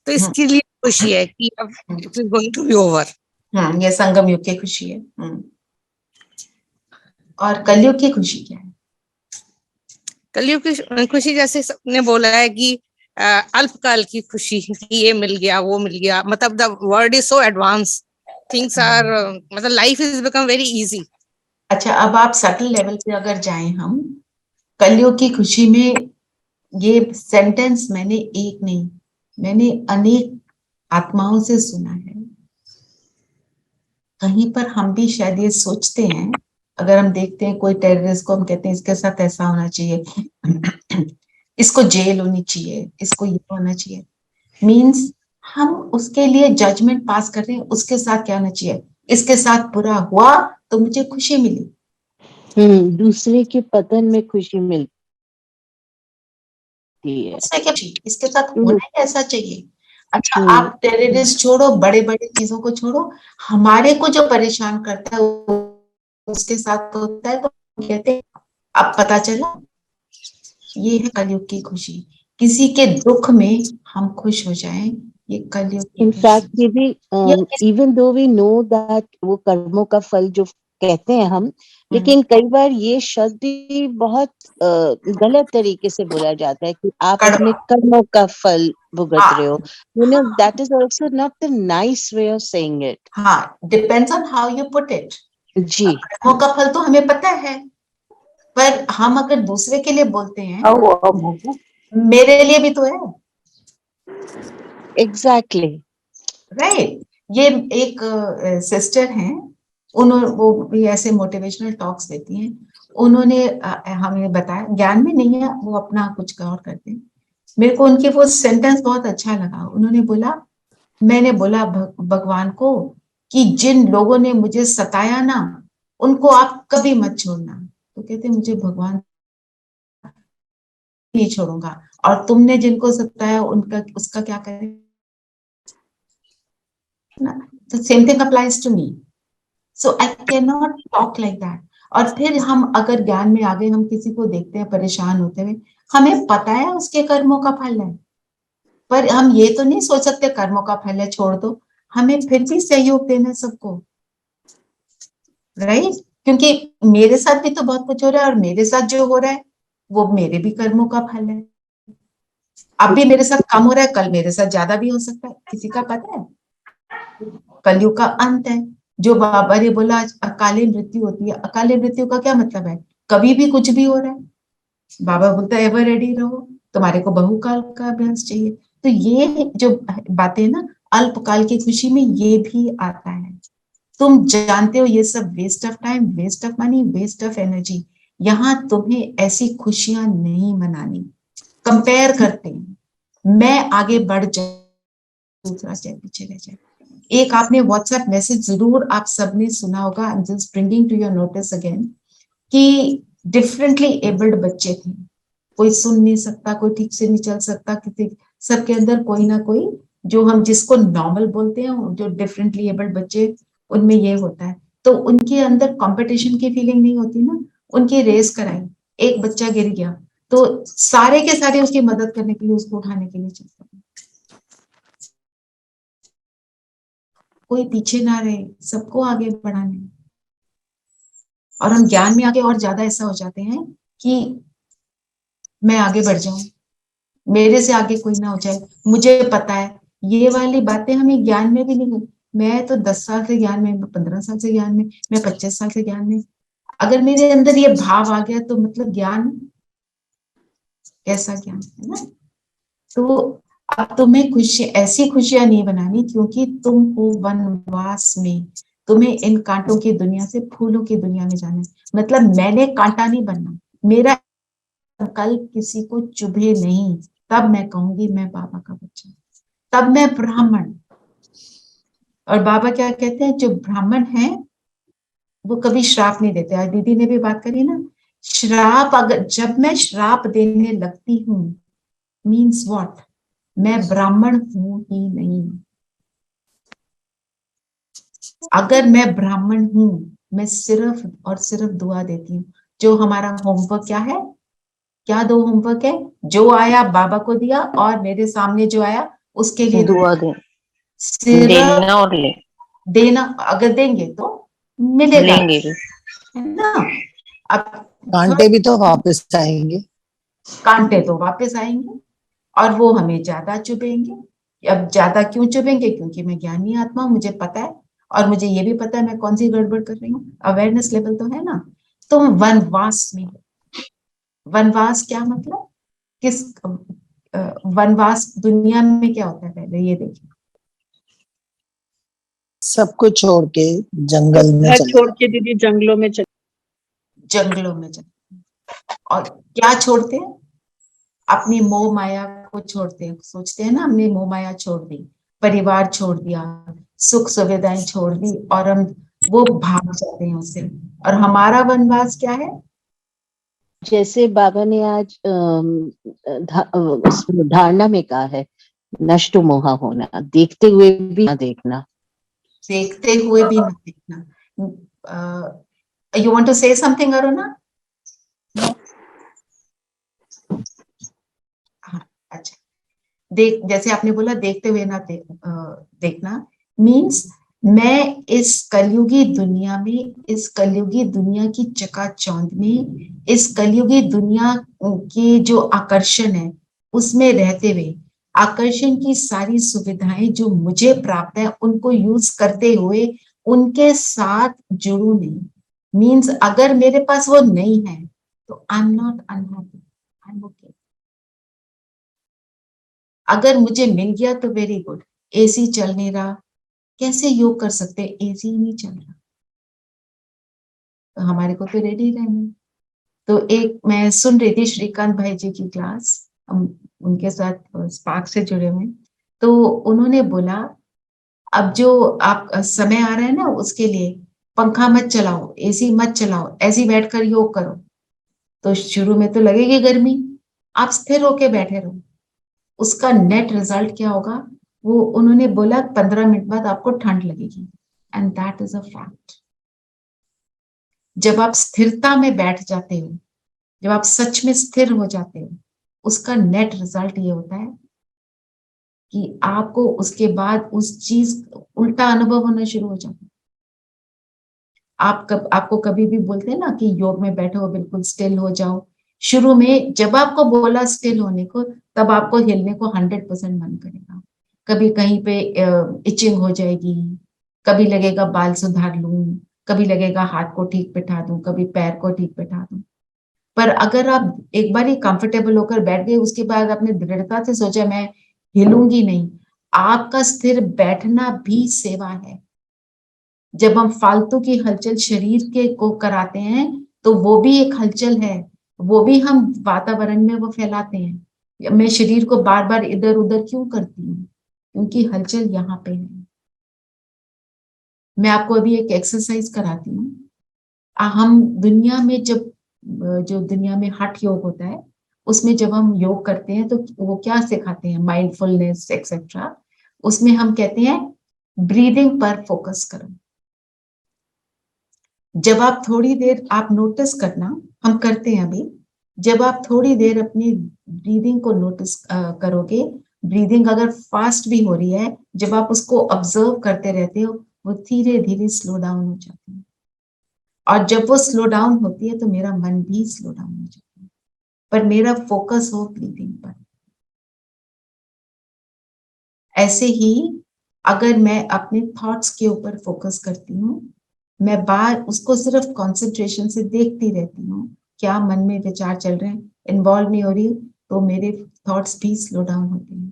तो इसके लिए खुशी है कि अब it is going to be over. ये संगम युग की खुशी है. और कलयुग की खुशी क्या है? कलयुग की खुशी जैसे सबने बोला है कि अल्पकाल की खुशी, कि ये मिल गया वो मिल गया, मतलब the word is so advance things are मतलब life is become very easy. अच्छा, अब आप सटल लेवल पे अगर जाएं, हम कलियुग की खुशी में, ये सेंटेंस मैंने एक नहीं, मैंने अनेक आत्माओं से सुना है। कहीं पर हम भी शायद ये सोचते हैं, अगर हम देखते हैं कोई टेररिस्ट को, हम कहते हैं इसके साथ ऐसा होना चाहिए, इसको जेल होनी चाहिए, इसको ये होना चाहिए। मीन्स हम उसके लिए जजमेंट पास कर रहे हैं, उसके साथ क्या होना चाहिए, इसके साथ बुरा हुआ तो मुझे खुशी मिली। दूसरे के पतन में खुशी मिलती है। दूसरे के, इसके साथ होना ही ऐसा चाहिए। अच्छा, हम्म। आप टेररिस्ट छोड़ो, बड़े बड़े चीजों को छोड़ो, हमारे को जो परेशान करता है उसके साथ होता है तो कहते हैं अब पता चला। ये है कलयुग की खुशी, किसी के दुख में हम खुश हो जाएं, ये कलयुग की इनफैक्ट खुशी। ये भी even though we know that वो कर्मों का फल जो कहते हैं हम, लेकिन कई बार ये शब्द ही बहुत गलत तरीके से बोला जाता है कि आप अपने कर्मों का फल भुगत रहे हो। You know that is also not the nice way of saying it. हाँ, depends on how you put it. जी, कर्मों का फल तो हमें पता है, पर हम अगर दूसरे के लिए बोलते हैं, मेरे लिए भी तो है, एग्जैक्टली। राइट। ये एक सिस्टर हैं, उन्होंने, वो भी ऐसे मोटिवेशनल टॉक्स देती हैं। उन्होंने हमें बताया, ज्ञान में नहीं है, वो अपना कुछ और करते हैं। मेरे को उनकी वो सेंटेंस बहुत अच्छा लगा। उन्होंने बोला, मैंने बोला भगवान को कि जिन लोगों ने मुझे सताया ना, उनको आप कभी मत छोड़ना। तो कहते मुझे भगवान नहीं छोड़ूंगा, और तुमने जिनको सताया उनका, उसका क्या करें ना। तो same thing applies to me, so I can not talk like that. और फिर हम अगर ज्ञान में आ गए, हम किसी को देखते हैं परेशान होते हुए, हमें पता है उसके कर्मों का फल है, पर हम ये तो नहीं सोच सकते कर्मों का फल है छोड़ दो। हमें फिर भी सहयोग देना सबको, राइट। क्योंकि मेरे साथ भी तो बहुत कुछ हो रहा है, और मेरे साथ जो हो रहा है वो मेरे भी कर्मों का फल है। अब भी मेरे साथ कम हो रहा है, कल मेरे साथ ज्यादा भी हो सकता है, किसी का पता है। कलयुग का अंत है। जो बाबा ने बोला आज अकाली मृत्यु होती है, अकाली मृत्यु का क्या मतलब है, कभी भी कुछ भी हो रहा है। बाबा बोलता है एवर रेडी रहो, तुम्हारे को बहुकाल का अभ्यास चाहिए। तो ये जो बातें ना, अल्पकाल की खुशी में ये भी आता है। तुम जानते हो ये सब waste of time, waste of money, waste of energy. यहाँ तुम्हें ऐसी खुशियां नहीं मनानी। कंपेयर करते हैं, मैं आगे बढ़ जाऊं, दूसरा स्टेप पीछे रह जाए। एक आपने व्हाट्सएप मैसेज जरूर आप सबने सुना होगा, I am just bringing to your notice again, कि डिफरेंटली एबल्ड बच्चे थे। कोई सुन नहीं सकता, कोई ठीक से नहीं चल सकता, किसी सबके अंदर कोई ना कोई, जो हम जिसको नॉर्मल बोलते हैं, जो डिफरेंटली एबल्ड बच्चे, उनमें ये होता है। तो उनके अंदर कंपटीशन की फीलिंग नहीं होती ना। उनकी रेस कराई, एक बच्चा गिर गया तो सारे के सारे उसकी मदद करने के लिए, उसको उठाने के लिए चलते हैं। कोई पीछे ना रहे, सबको आगे बढ़ाने। और हम ज्ञान में आगे और ज्यादा ऐसा हो जाते हैं कि मैं आगे बढ़ जाऊं, मेरे से आगे कोई ना हो जाए, मुझे पता है। ये वाली बातें हमें ज्ञान में भी नहीं। मैं तो 10 साल से ज्ञान में, 15 साल से ज्ञान में, मैं 25 साल से ज्ञान में। अगर मेरे अंदर ये भाव आ गया तो मतलब ज्ञान कैसा ज्ञान है ना। तो अब तुम्हें खुशी, ऐसी खुशियां नहीं बनानी क्योंकि तुम हो वनवास में। तुम्हें इन कांटों की दुनिया से फूलों की दुनिया में जाना है। मतलब मैंने कांटा नहीं बनना, मेरा संकल्प किसी को चुभे नहीं, तब मैं कहूंगी मैं बाबा का बच्चा, तब मैं ब्राह्मण। और बाबा क्या कहते हैं, जो ब्राह्मण है वो कभी श्राप नहीं देते। आज दीदी ने भी बात करी ना, श्राप, अगर जब मैं श्राप देने लगती हूँ, मीन्स व्हाट, मैं ब्राह्मण हूं ही नहीं। अगर मैं ब्राह्मण हूं, मैं सिर्फ और सिर्फ दुआ देती हूँ। जो हमारा होमवर्क क्या है, क्या दो होमवर्क है, जो आया बाबा को दिया, और मेरे सामने जो आया उसके लिए दुआ दे, सिर्फ देना और ले, देना। अगर देंगे तो मिलेगा, लेंगे भी। है ना। अब कांटे भी तो वापस आएंगे। कांटे तो वापस आएंगे, और वो हमें ज्यादा चुभेंगे। अब ज्यादा क्यों चुभेंगे, क्योंकि मैं ज्ञानी आत्मा हूं, मुझे पता है। और मुझे ये भी पता है मैं कौन सी गड़बड़ कर रही हूँ, अवेयरनेस लेवल तो है ना। तो वनवास में, वनवास क्या मतलब, किस वनवास दुनिया में क्या होता है पहले ये देखिए। सब कुछ छोड़ के जंगल में घर चले छोड़ जाओ। के दीदी जंगलों में चले। जंगलों में जाते हैं और क्या छोड़ते हैं, अपनी मोह माया को छोड़ते हैं। सोचते हैं ना हमने मोह माया छोड़ दी, परिवार छोड़ दिया, सुख सुविधाएं छोड़ दी और हम वो भाग जाते हैं उससे। और हमारा वनवास क्या है, जैसे बाबा ने आज उसमें धारणा में कहा है, नष्ट मोहा होना, देखते हुए भी ना देखना। देखते हुए भी न देखना। You want to say something Aruna? हाँ, अच्छा। देख, जैसे आपने बोला देखते हुए ना देखना, मीन्स मैं इस कलयुगी दुनिया में, इस कलयुगी दुनिया की चकाचौंध में, इस कलयुगी दुनिया के जो आकर्षण है उसमें रहते हुए, आकर्षण की सारी सुविधाएं जो मुझे प्राप्त है उनको यूज करते हुए उनके साथ जुड़ू नहीं। मीन्स अगर मेरे पास वो नहीं है तो I am not unhappy, I am okay. अगर मुझे मिल गया तो वेरी गुड। एसी चल नहीं रहा, कैसे योग कर सकते, एसी नहीं चल रहा, तो हमारे को तो रेडी रहना है। तो एक मैं सुन रही थी श्रीकांत भाई जी की क्लास, हम उनके साथ स्पार्क से जुड़े हुए हैं। तो उन्होंने बोला अब जो आप समय आ रहा है ना उसके लिए पंखा मत चलाओ, एसी मत चलाओ, ऐसे ही बैठकर योग करो। तो शुरू में तो लगेगी गर्मी, आप स्थिर होके बैठे रहो, उसका नेट रिजल्ट क्या होगा, वो उन्होंने बोला 15 मिनट बाद आपको ठंड लगेगी। And that is a fact. जब आप स्थिरता में बैठ जाते हो, जब आप सच में स्थिर हो जाते हो, उसका नेट रिजल्ट ये होता है कि आपको उसके बाद उस चीज उल्टा अनुभव होना शुरू हो जाता है। आपको कभी भी बोलते हैं ना कि योग में बैठो बिल्कुल स्टिल हो जाओ, शुरू में जब आपको बोला स्टिल होने को तब आपको हिलने को 100% मन करेगा। कभी कहीं पे इचिंग हो जाएगी, कभी लगेगा बाल सुधार लूं, कभी लगेगा हाथ को ठीक बैठा दूं, कभी पैर को ठीक बैठा दूं। पर अगर आप एक बार ही कंफर्टेबल होकर बैठ गए, उसके बाद आपने दृढ़ता से सोचा मैं हिलूंगी नहीं, आपका स्थिर बैठना भी सेवा है। जब हम फालतू की हलचल शरीर के को कराते हैं तो वो भी एक हलचल है, वो भी हम वातावरण में वो फैलाते हैं। मैं शरीर को बार बार इधर उधर क्यों करती हूँ, क्योंकि हलचल यहाँ पे है। मैं आपको अभी एक एक्सरसाइज कराती हूँ। हम दुनिया में जब जो दुनिया में हठ योग होता है उसमें जब हम योग करते हैं तो वो क्या सिखाते हैं, माइंडफुलनेस एक्सेट्रा। उसमें हम कहते हैं ब्रीदिंग पर फोकस करो। जब आप थोड़ी देर आप नोटिस करना, हम करते हैं अभी, जब आप थोड़ी देर अपनी ब्रीदिंग को नोटिस करोगे, ब्रीदिंग अगर फास्ट भी हो रही है, जब आप उसको ऑब्जर्व करते रहते हो वो धीरे धीरे स्लो डाउन हो जाती है। और जब वो स्लो डाउन होती है तो मेरा मन भी स्लो डाउन हो जाता है, पर मेरा फोकस हो ब्रीदिंग पर। ऐसे ही अगर मैं अपने थॉट्स के ऊपर फोकस करती हूँ, मैं बार उसको सिर्फ कंसंट्रेशन से देखती रहती हूँ, क्या मन में विचार चल रहे हैं, इन्वॉल्व नहीं हो रही, तो मेरे थॉट्स भी स्लो डाउन होते हैं।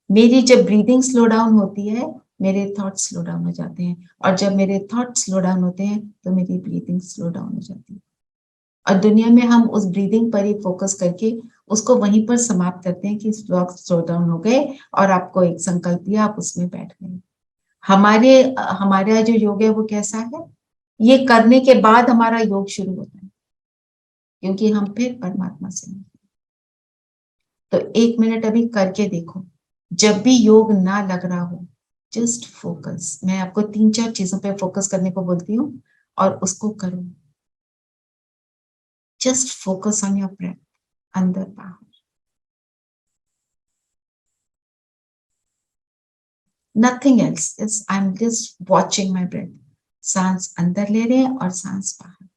मेरी जब ब्रीदिंग स्लो डाउन होती है मेरे थॉट्स स्लो डाउन हो जाते हैं, और जब मेरे थॉट्स स्लो डाउन होते हैं तो मेरी ब्रीदिंग स्लो डाउन हो जाती है। और दुनिया में हम उस ब्रीदिंग पर ही फोकस करके उसको वहीं पर समाप्त करते हैं कि स्लो डाउन हो गए और आपको एक संकल्प लिया, आप उसमें बैठ गए। हमारा जो योग है वो कैसा है, ये करने के बाद हमारा योग शुरू होता है, क्योंकि हम फिर परमात्मा से मिलते हैं। तो 1 मिनट अभी करके देखो, जब भी योग ना लग रहा हो जस्ट फोकस। मैं आपको 3-4 चीजों पे फोकस करने को बोलती हूँ और उसको करो। Just focus on your breath, अंदर बाहर, nothing else, I am just watching my breath. सांस अंदर ले रहे हैं और सांस बाहर।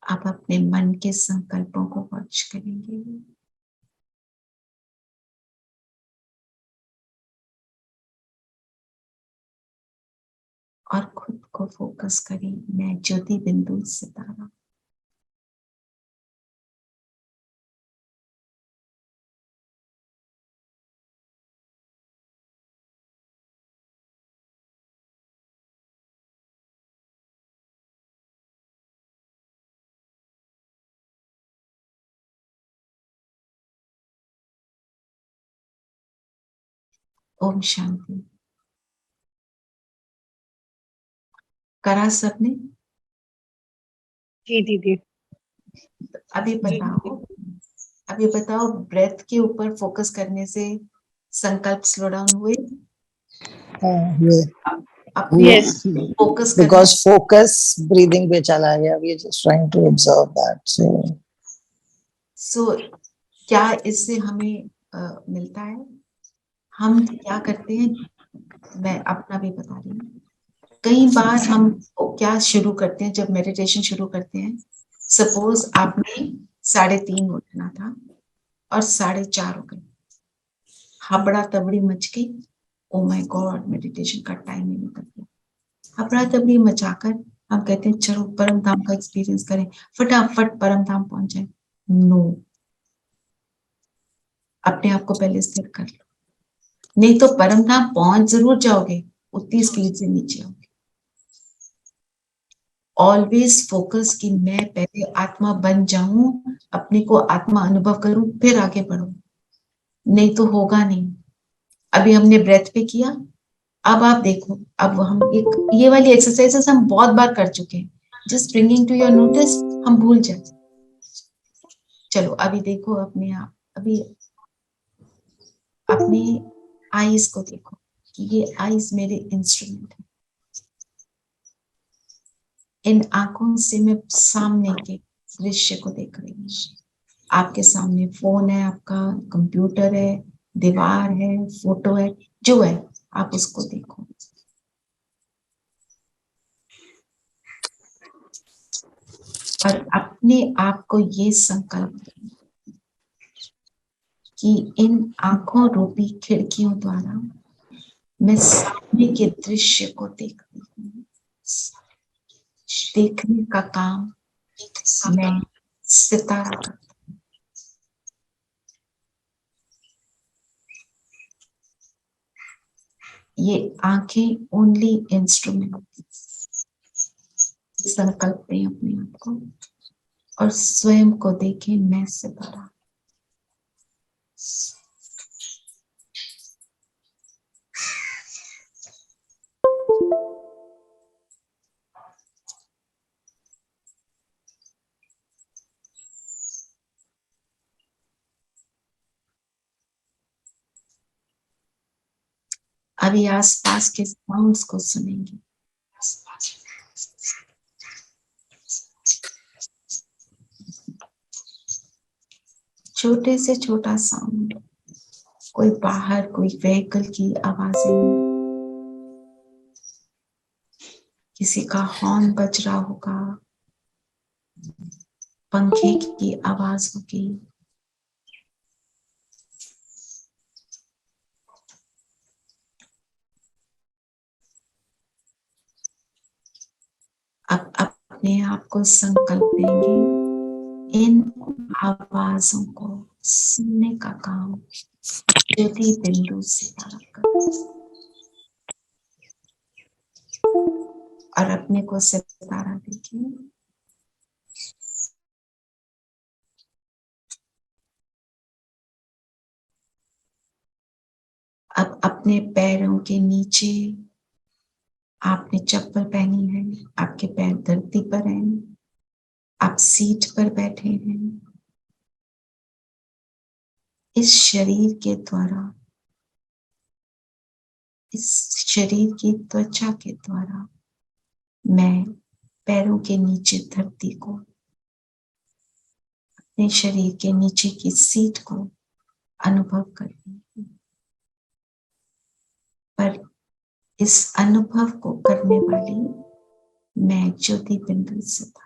आप अपने मन के संकल्पों को वॉच करेंगे। और खुद को फोकस करें, मैं ज्योति बिंदु सितारा। ओम शांति। करा सबने? जी दीदी। अभी बताओ ब्रेथ के ऊपर फोकस करने से संकल्प स्लो डाउन हुए? Yeah. अपने Yes. फोकस करना। Because focus breathing पे चला गया, we are just trying to observe that. सो क्या इससे हमें मिलता है? हम क्या करते हैं, मैं अपना भी बता रही हूँ। कई बार हम क्या शुरू करते हैं, जब मेडिटेशन शुरू करते हैं, सपोज आपने 3:30 उठना था और 4:30 हो गए, हबड़ा तबड़ी मच गई, ओ माय गॉड मेडिटेशन का टाइम ही निकल गया। हबड़ा तबड़ी मचाकर हम कहते हैं चलो परम धाम का एक्सपीरियंस करें, फटाफट परम धाम पहुंच जाए। नो, अपने आप को पहले स्थिर कर लो, नहीं तो परम धाम पहुंच जरूर जाओगे, उतनी स्पीड से नीचे आओगे। ऑलवेज फोकस कि मैं पहले आत्मा बन जाऊं, अपने को आत्मा अनुभव करूं, फिर आगे बढ़ो, नहीं तो होगा नहीं। अभी हमने ब्रेथ पे किया, अब आप देखो, अब हम एक ये वाली एक्सरसाइजेस हम बहुत बार कर चुके हैं, just bringing to your notice, हम भूल जाए। चलो अभी देखो अपने आप, अभी अपनी आईज को देखो कि ये आईज मेरे इंस्ट्रूमेंट है। इन आंखों से मैं सामने के दृश्य को देख रही हूँ। आपके सामने फोन है, आपका कंप्यूटर है, दीवार है, फोटो है, जो है आप उसको देखो। और अपने आप को ये संकल्प दें कि इन आंखों रूपी खिड़कियों द्वारा मैं सामने के दृश्य को देखती हूँ। देखने का काम मैं सितारा करती हूँ। ये आंखें ओनली इंस्ट्रूमेंट। संकल्प दें अपने आप को और स्वयं को देखें, मैं सितारा। अभी आसपास के साउंड्स को सुनेंगे। छोटे से छोटा साउंड, कोई बाहर कोई व्हीकल की आवाजें, किसी का हॉर्न बज रहा होगा, पंखे की आवाज होगी, अब अपने आप को संकल्प देंगे, इन आवाजों को सुनने का काम ज्योति बिंदु सितारा करें और अपने को सितारा देखिए। अब अपने पैरों के नीचे, आपने चप्पल पहनी है, आपके पैर धरती पर हैं, आप सीट पर बैठे हैं। इस शरीर के द्वारा, इस शरीर की त्वचा के द्वारा मैं पैरों के नीचे धरती को, अपने शरीर के नीचे की सीट को अनुभव कर रही हूं। पर इस अनुभव को करने वाली मैं ज्योति बिंदु सितारा।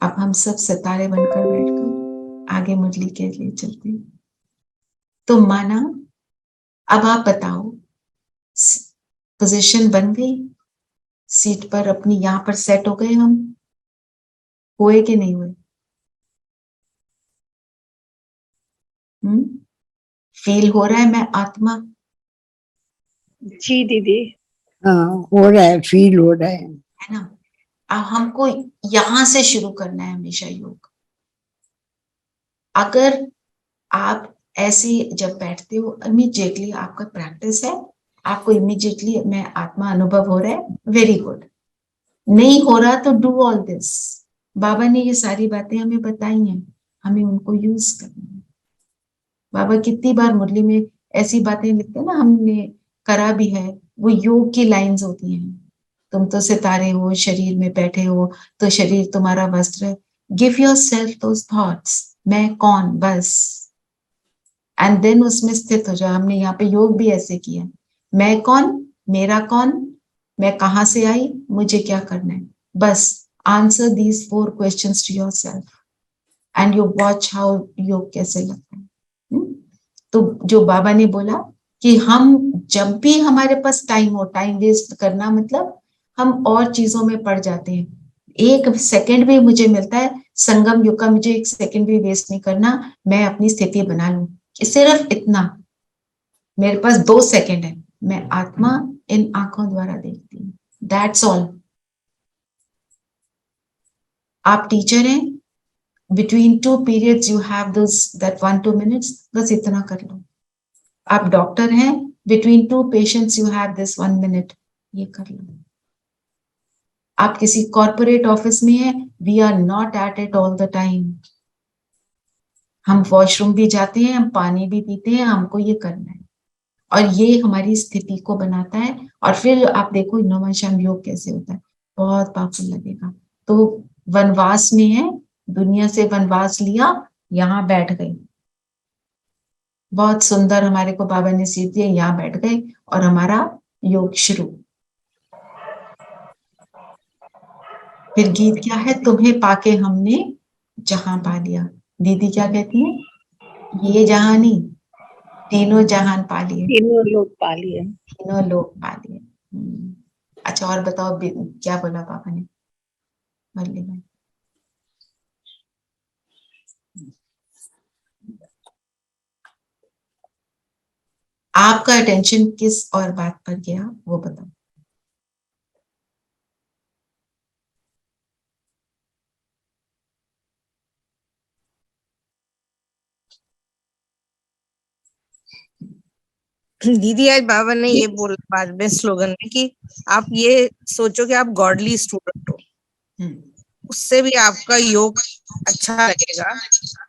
अब हम सब सितारे बनकर बैठकर आगे मुरली के लिए चलते हैं। तो माना, अब आप बताओ, पोजीशन बन गई, सीट पर अपनी यहां पर सेट हो गए, हम हुए कि नहीं हुए? फील हो रहा है मैं आत्मा? जी दीदी। हाँ, हो रहा है, फील हो रहा है ना? अब हमको यहां से शुरू करना है हमेशा योग। अगर आप ऐसे जब बैठते हो, इमीडिएटली आपका प्रैक्टिस है, आपको इमीडिएटली मैं आत्मा अनुभव हो रहा है, वेरी गुड। नहीं हो रहा तो डू ऑल दिस। बाबा ने ये सारी बातें हमें बताई हैं, हमें उनको यूज करना है। बाबा कितनी बार मुरली में ऐसी बातें लिखते हैं ना, हमने करा भी है, वो योग की लाइंस होती हैं। तुम तो सितारे हो, शरीर में बैठे हो तो शरीर तुम्हारा वस्त्र है। Give your self those thoughts, मैं कौन, बस। एंड देन उसमें स्थित हो जाओ। हमने यहाँ पे योग भी ऐसे किया, मैं कौन, मेरा कौन, मैं कहाँ से आई, मुझे क्या करना है, बस। Answer these 4 questions to yourself and you watch how yoga कैसे लगता है। तो जो बाबा ने बोला कि हम जब भी हमारे पास टाइम हो, टाइम वेस्ट करना मतलब हम और चीजों में पड़ जाते हैं। 1 सेकंड भी मुझे मिलता है संगम युग का, मुझे 1 सेकंड भी वेस्ट नहीं करना, मैं अपनी स्थिति बना लूं, सिर्फ इतना। मेरे पास 2 सेकंड है, मैं आत्मा इन आंखों द्वारा देखती हूँ, दैट्स ऑल। आप टीचर हैं, between 2 periods you have those that 1-2 minutes, बस इतना कर लो। आप डॉक्टर हैं, between 2 patients you have this 1 minute, ये कर लो। आप किसी कॉर्पोरेट ऑफिस में हैं, we are not at it all the time. हम वॉशरूम भी जाते हैं, हम पानी भी पीते हैं, हमको ये करना है, और ये हमारी स्थिति को बनाता है। और फिर आप देखो नवम योग कैसे होता है, बहुत पावरफुल लगेगा। तो वनवास में है, दुनिया से वनवास लिया, यहाँ बैठ गए, बहुत सुंदर हमारे को बाबा ने सीख दिया, यहाँ बैठ गए और हमारा योग शुरू। फिर गीत क्या है, तुम्हें पाके हमने जहां पा लिया। दीदी क्या कहती है, ये जहां नहीं, तीनों जहान पा लिए, तीनों लोग पा लिए। तीनों लोग पा लिए। अच्छा, और बताओ क्या बोला पापा ने मुरली में? आपका अटेंशन किस और बात पर गया वो बताओ। दीदी आज बाबा ने ये बोला बाद में स्लोगन में कि आप ये सोचो कि आप गॉडली स्टूडेंट हो, उससे भी आपका योग अच्छा लगेगा,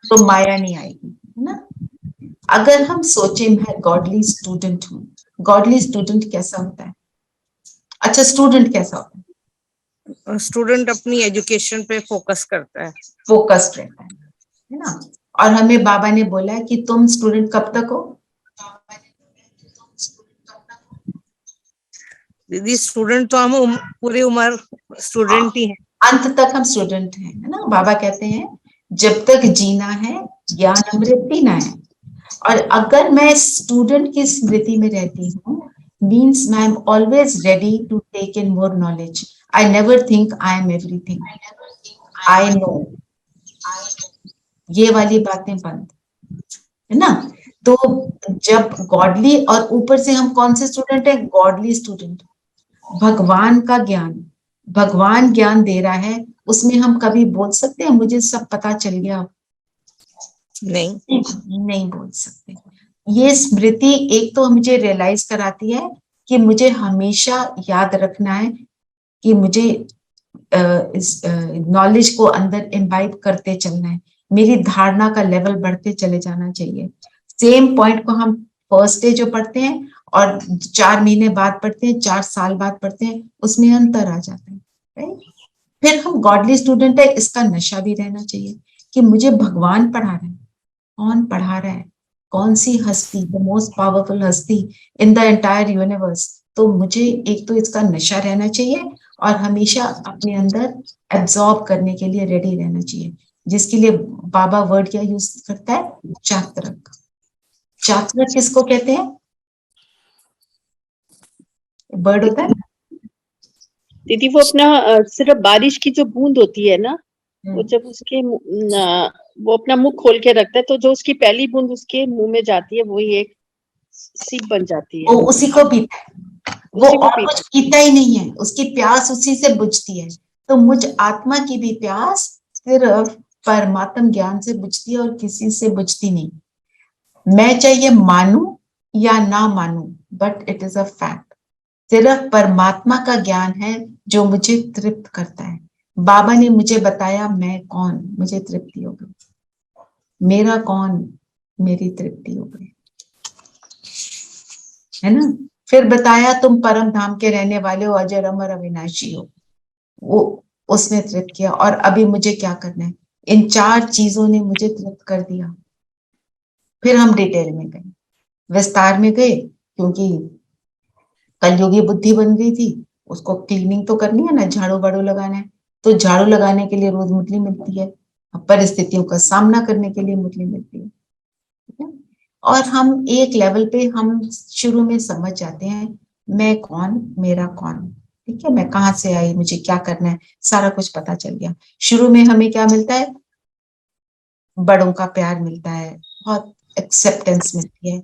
तो माया नहीं आएगी, है ना? अगर हम सोचे मैं गॉडली स्टूडेंट हूँ, गॉडली स्टूडेंट कैसा होता है? अच्छा, स्टूडेंट कैसा होता है? स्टूडेंट अपनी एजुकेशन पे फोकस करता है, फोकस्ड रहता है ना? और हमें बाबा ने बोला है कि तुम स्टूडेंट कब तक हो? दीदी स्टूडेंट तो हम पूरी उम्र स्टूडेंट ही हैं। अंत तक हम स्टूडेंट हैं, है ना? बाबा कहते हैं जब तक जीना है ज्ञान अमृत पीना है। और अगर मैं स्टूडेंट की स्मृति में रहती हूँ, means I am always ready to take in more knowledge. I never think I am everything. I know. ये वाली बातें बंद, है ना? तो जब गॉडली, और ऊपर से हम कौन से स्टूडेंट है? Godly student. भगवान का ज्ञान, भगवान ज्ञान दे रहा है, उसमें हम कभी बोल सकते हैं मुझे सब पता चल गया? नहीं बोल सकते। ये स्मृति एक तो मुझे रियलाइज कराती है कि मुझे हमेशा याद रखना है कि मुझे इस नॉलेज को अंदर इम्बाइब करते चलना है, मेरी धारणा का लेवल बढ़ते चले जाना चाहिए। सेम पॉइंट को हम फर्स्ट डे जो पढ़ते हैं और 4 महीने बाद पढ़ते हैं, 4 साल बाद पढ़ते हैं, उसमें अंतर आ जाता है, राइट? फिर हम गॉडली स्टूडेंट है, इसका नशा भी रहना चाहिए कि मुझे भगवान पढ़ा रहा है। कौन पढ़ा रहा है? कौन सी हस्ती? द मोस्ट पावरफुल हस्ती इन द एंटायर यूनिवर्स। तो मुझे एक तो इसका नशा रहना चाहिए और हमेशा अपने अंदर एब्जॉर्ब करने के लिए रेडी रहना चाहिए, जिसके लिए बाबा वर्ड क्या यूज करता है, चात्रक। चात्रक किसको कहते हैं? बर्ड होता है। दीदी वो अपना सिर्फ बारिश की जो बूंद होती है ना, वो जब उसके वो अपना मुंह खोल के रखता है, तो जो उसकी पहली बूंद उसके मुंह में जाती है वही एक सीप बन जाती है। वो उसी को पीता है, वो उसी को और पीता कुछ पीता ही नहीं है, उसकी प्यास उसी से बुझती है। तो मुझ आत्मा की भी प्यास सिर्फ परमात्म ज्ञान से बुझती है और किसी से बुझती नहीं। मैं चाहिए मानूं या ना मानूं, but it is a fact. सिर्फ परमात्मा का ज्ञान है जो मुझे तृप्त करता है। बाबा ने मुझे बताया मैं कौन, मुझे तृप्ति हो गई। मेरा कौन, मेरी तृप्ति हो गई, है ना। फिर बताया तुम परम धाम के रहने वाले हो, अजर अमर अविनाशी हो, वो उसने तृप्त किया। और अभी मुझे क्या करना है, इन 4 चीजों ने मुझे तृप्त कर दिया। फिर हम डिटेल में गए, विस्तार में गए, क्योंकि कलयुगी बुद्धि बन गई थी, उसको क्लीनिंग तो करनी है ना, झाड़ू बाड़ू लगाना है। तो झाड़ू लगाने के लिए रोज मुरली मिलती है, परिस्थितियों का सामना करने के लिए मुरली मिलती है, ठीक है? और हम एक लेवल पे हम शुरू में समझ जाते हैं मैं कौन, मेरा कौन, ठीक है, मैं कहाँ से आई, मुझे क्या करना है, सारा कुछ पता चल गया। शुरू में हमें क्या मिलता है, बड़ों का प्यार मिलता है, बहुत एक्सेप्टेंस मिलती है।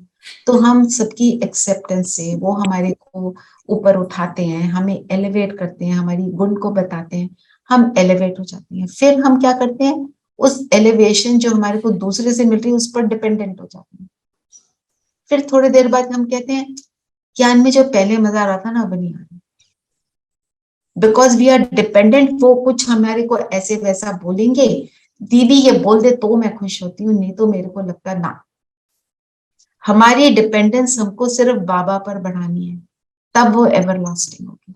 तो हम सबकी एक्सेप्टेंस से वो हमारे को ऊपर उठाते हैं, हमें एलिवेट करते हैं, हमारी गुण को बताते हैं, हम एलिवेट हो जाते हैं। फिर हम क्या करते हैं, उस एलिवेशन जो हमारे को दूसरे से मिल रही है उस पर डिपेंडेंट हो जाते हैं। फिर थोड़ी देर बाद हम कहते हैं ज्ञान में जो पहले मजा आ रहा था ना अब नहीं आ रहा, बिकॉज वी आर डिपेंडेंट। वो कुछ हमारे को ऐसे वैसा बोलेंगे, दीदी ये बोल दे तो मैं खुश होती हूँ, नहीं तो मेरे को लगता ना। हमारी डिपेंडेंस हमको सिर्फ बाबा पर बढ़ानी है, तब वो एवरलास्टिंग होगी।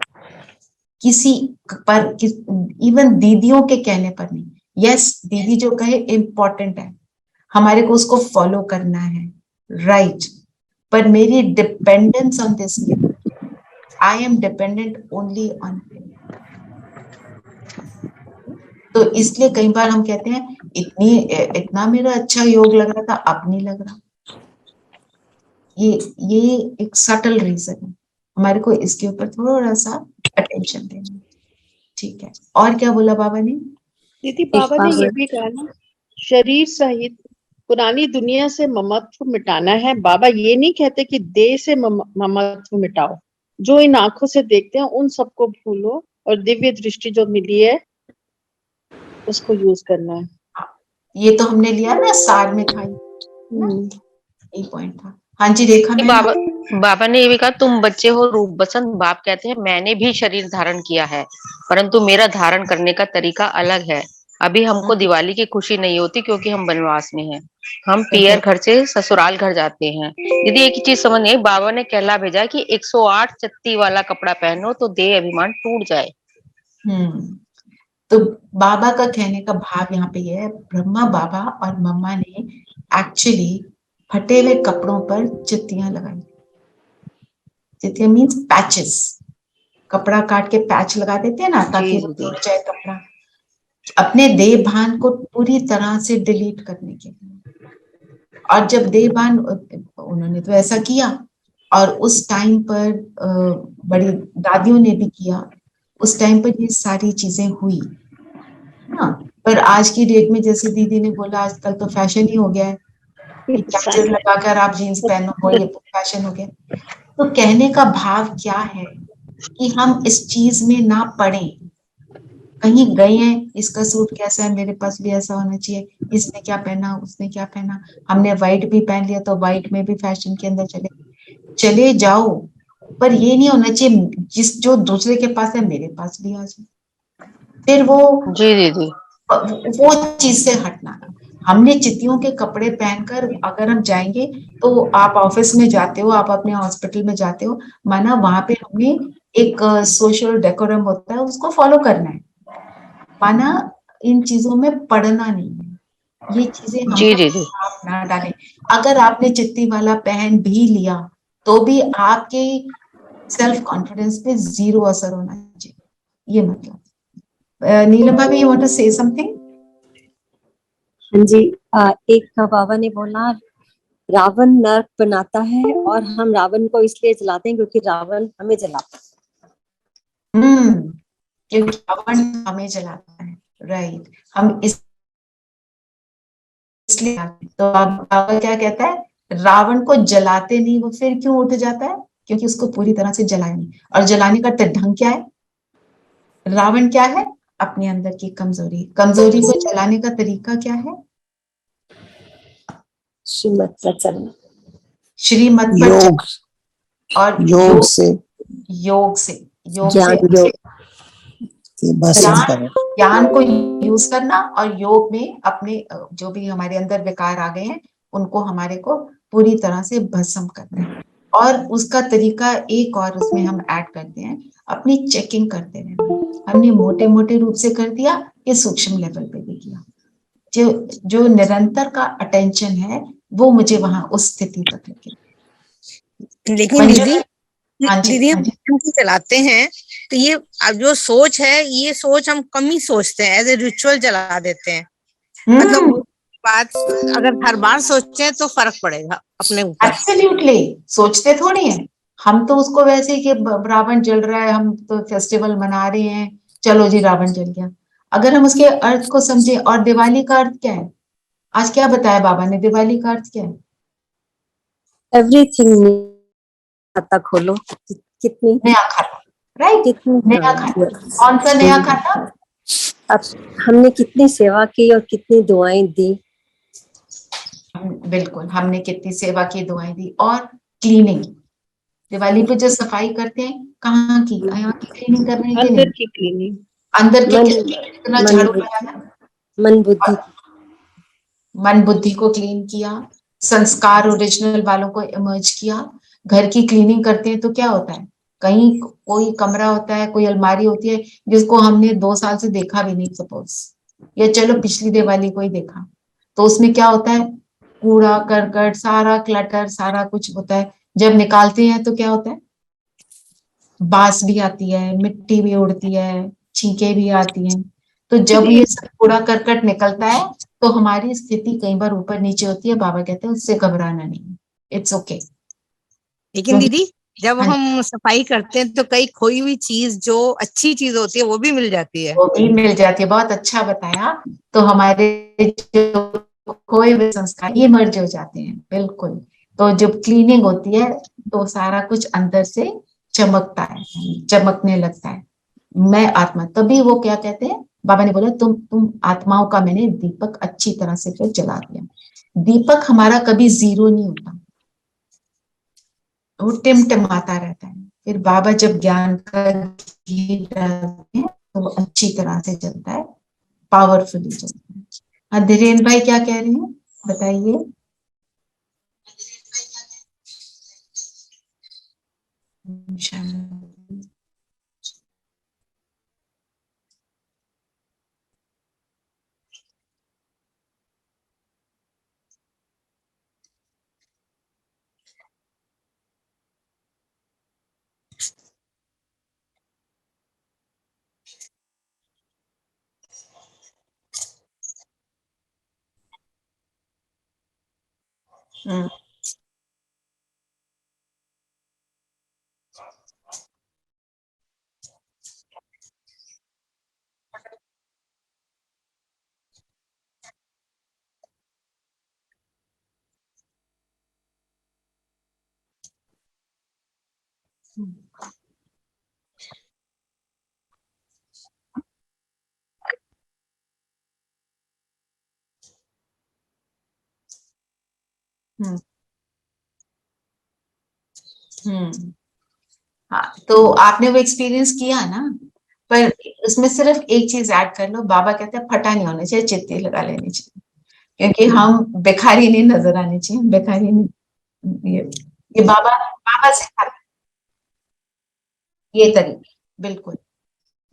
किसी पर इवन दीदियों के कहने पर नहीं। यस, दीदी जो कहे इम्पोर्टेंट है, हमारे को उसको फॉलो करना है, राइट, पर मेरी dependence on this, I am dependent only on. तो इसलिए कई बार हम कहते हैं इतना मेरा अच्छा योग लग रहा था, अब नहीं लग रहा। ये एक सटल रीजन है, हमारे को इसके ऊपर थोड़ा सा अटेंशन देना है, ठीक है। और क्या बोला बाबा ने? दीदी बाबा ने ये भी कहा ना, शरीर सहित पुरानी दुनिया से ममत्व मिटाना है। बाबा ये नहीं कहते कि देह से ममत्व मिटाओ, जो इन आंखों से देखते हैं उन सबको भूलो और दिव्य दृष्टि जो मिली है उसको यूज करना है। ये तो हमने लिया ना, सार में था यही पॉइंट था। हाँ जी रेखा मैम। बाबा ने ये भी कहा तुम बच्चे हो रूप बसंत। बाप कहते हैं मैंने भी शरीर धारण किया है, परंतु मेरा धारण करने का तरीका अलग है। अभी हमको दिवाली की खुशी नहीं होती क्योंकि हम वनवास में हैं। हम पियर घर से ससुराल घर जाते हैं। यदि एक ही चीज समझ नहीं, बाबा ने कहला भेजा कि 108 चत्ती वाला कपड़ा पहनो तो देह अभिमान टूट जाए। तो बाबा का कहने का भाव यहाँ पे ये है, ब्रह्मा बाबा और मम्मा ने एक्चुअली फटे हुए कपड़ों पर चित्तियां लगाई। चित्तियां मीन्स पैचेस, कपड़ा काट के पैच लगा देते हैं ना ताकि वो जुड़ जाए कपड़ा, अपने देह भान को पूरी तरह से डिलीट करने के लिए। और जब देह भान, उन्होंने तो ऐसा किया, और उस टाइम पर बड़ी दादियों ने भी किया, उस टाइम पर ये सारी चीजें हुई ना। पर आज की डेट में जैसे दीदी ने बोला, आजकल तो फैशन ही हो गया है, पैचेस लगाकर आप जीन्स पहनो, वो ये तो फैशन हो गया। तो कहने का भाव क्या है कि हम इस चीज में ना पड़े। कहीं गए हैं, इसका सूट कैसा है, मेरे पास भी ऐसा होना चाहिए, इसने क्या पहना, उसने क्या पहना, हमने व्हाइट भी पहन लिया तो व्हाइट में भी फैशन के अंदर चले जाओ, पर ये नहीं होना चाहिए जो दूसरे के पास है मेरे पास भी आ जाए। फिर वो चीज से हटना। हमने चित्तियों के कपड़े पहनकर अगर हम जाएंगे, तो आप ऑफिस में जाते हो, आप अपने हॉस्पिटल में जाते हो, माना वहां पे हमने एक सोशल डेकोरम होता है उसको फॉलो करना है, माना इन चीजों में पढ़ना नहीं है। ये चीजें हम आप ना डालें। अगर आपने चित्ती वाला पहन भी लिया तो भी आपके सेल्फ कॉन्फिडेंस पे 0 असर होना चाहिए, ये मतलब। नीलम भाभी, you want to say something? हाँ जी। एक बाबा ने बोला रावण नरक बनाता है और हम रावण को इसलिए जलाते हैं क्योंकि रावण हमें जलाता है। क्योंकि रावण हमें जलाता है, राइट। हम इसलिए तो बाबा क्या कहता है, रावण को जलाते नहीं, वो फिर क्यों उठ जाता है? क्योंकि उसको पूरी तरह से जलाया नहीं। और जलाने का ढंग क्या है? रावण क्या है? अपने अंदर की कमजोरी। कमजोरी को जलाने का तरीका क्या है? श्रीमत पर चलना, श्रीमत पर योग, और योग से, योग से ज्ञान योग बस करो। ज्ञान को यूज करना और योग में अपने जो भी हमारे अंदर विकार आ गए हैं उनको हमारे को पूरी तरह से भस्म करना है। और उसका तरीका एक और उसमें हम ऐड करते हैं, अपनी चेकिंग करते रहना। हमने मोटे मोटे रूप से कर दिया, ये सूक्ष्म लेवल पे भी किया। जो निरंतर का अटेंशन है वो मुझे वहां उस स्थिति तक लेके। लेकिन दीदी, हाँ जी, दीदी हाँ हम जी। ध्यान चलाते हैं तो ये अब जो सोच है, ये सोच हम कम ही सोचते हैं, एज ए रिचुअल चला देते हैं। मतलब वो बात अगर हर बार सोचें तो फर्क पड़ेगा अपने ऊपर। एब्सोल्युटली, सोचते थोड़ी हैं हम तो उसको वैसे ही कि रावण जल रहा है, हम तो फेस्टिवल मना रहे हैं, चलो जी रावण जल गया। अगर हम उसके अर्थ को समझे, और दिवाली का अर्थ क्या है? आज क्या बताया बाबा ने, दिवाली का अर्थ क्या है? एवरीथिंग। खाता खोलो, कितनी नया खाता, राइट? कितनी नया खाता। कौन सा नया खाता? अब हमने कितनी सेवा की और कितनी दुआएं दी। बिल्कुल, हमने कितनी सेवा की, दुआएं दी। और क्लीनिंग, दिवाली पे जो सफाई करते हैं, कहाँ की? यहाँ की क्लीनिंग कर रहे हैं कि अंदर नहीं? की क्लीनिंग, अंदर के मन कितना मन झाड़ू लगाया, मन बुद्धि मन बुद्धि को क्लीन किया, संस्कार ओरिजिनल वालों को इमर्ज किया। घर की क्लीनिंग करते हैं तो क्या होता है, कहीं कोई कमरा होता है, कोई अलमारी होती है जिसको हमने 2 साल से देखा भी नहीं, सपोज, या चलो पिछली दिवाली को ही देखा, तो उसमें क्या होता है, कूड़ा करकट, सारा क्लटर, सारा कुछ होता है। जब निकालते हैं तो क्या होता है, बास भी आती है, मिट्टी भी उड़ती है, छींके भी आती हैं। तो जब ये सब कूड़ा करकट निकलता है तो हमारी स्थिति कई बार ऊपर नीचे होती है। बाबा कहते हैं उससे घबराना नहीं, इट्स ओके। लेकिन दीदी जब हम सफाई करते हैं तो कई खोई हुई चीज, जो अच्छी चीज होती है, वो भी मिल जाती है। वो भी मिल जाती है, बहुत अच्छा बताया। तो हमारे जो खोए हुए संस्कार ये मर्ज हो जाते हैं, बिल्कुल। तो जब क्लीनिंग होती है तो सारा कुछ अंदर से चमकता है, चमकने लगता है। मैं आत्मा, तभी वो क्या कहते हैं, बाबा ने बोला तुम आत्माओं का मैंने दीपक अच्छी तरह से फिर जला दिया। दीपक हमारा कभी जीरो नहीं होता, वो टिमटिमाता रहता है। फिर बाबा जब ज्ञान का घी डालते हैं तो वो अच्छी तरह से जलता है, पावरफुली जलता है। हाँ, धीरेन्द्र भाई क्या कह रहे हैं, बताइए। हम्म हम्म हम्म। हाँ, तो आपने वो एक्सपीरियंस किया ना, पर उसमें सिर्फ एक चीज ऐड कर लो। बाबा कहते हैं फटा नहीं होना चाहिए, चित्ती लगा लेनी चाहिए, क्योंकि हम भिखारी नहीं नजर आने चाहिए, भिखारी नहीं। ये बाबा बाबा सिखाते हैं ये तरीके, बिल्कुल,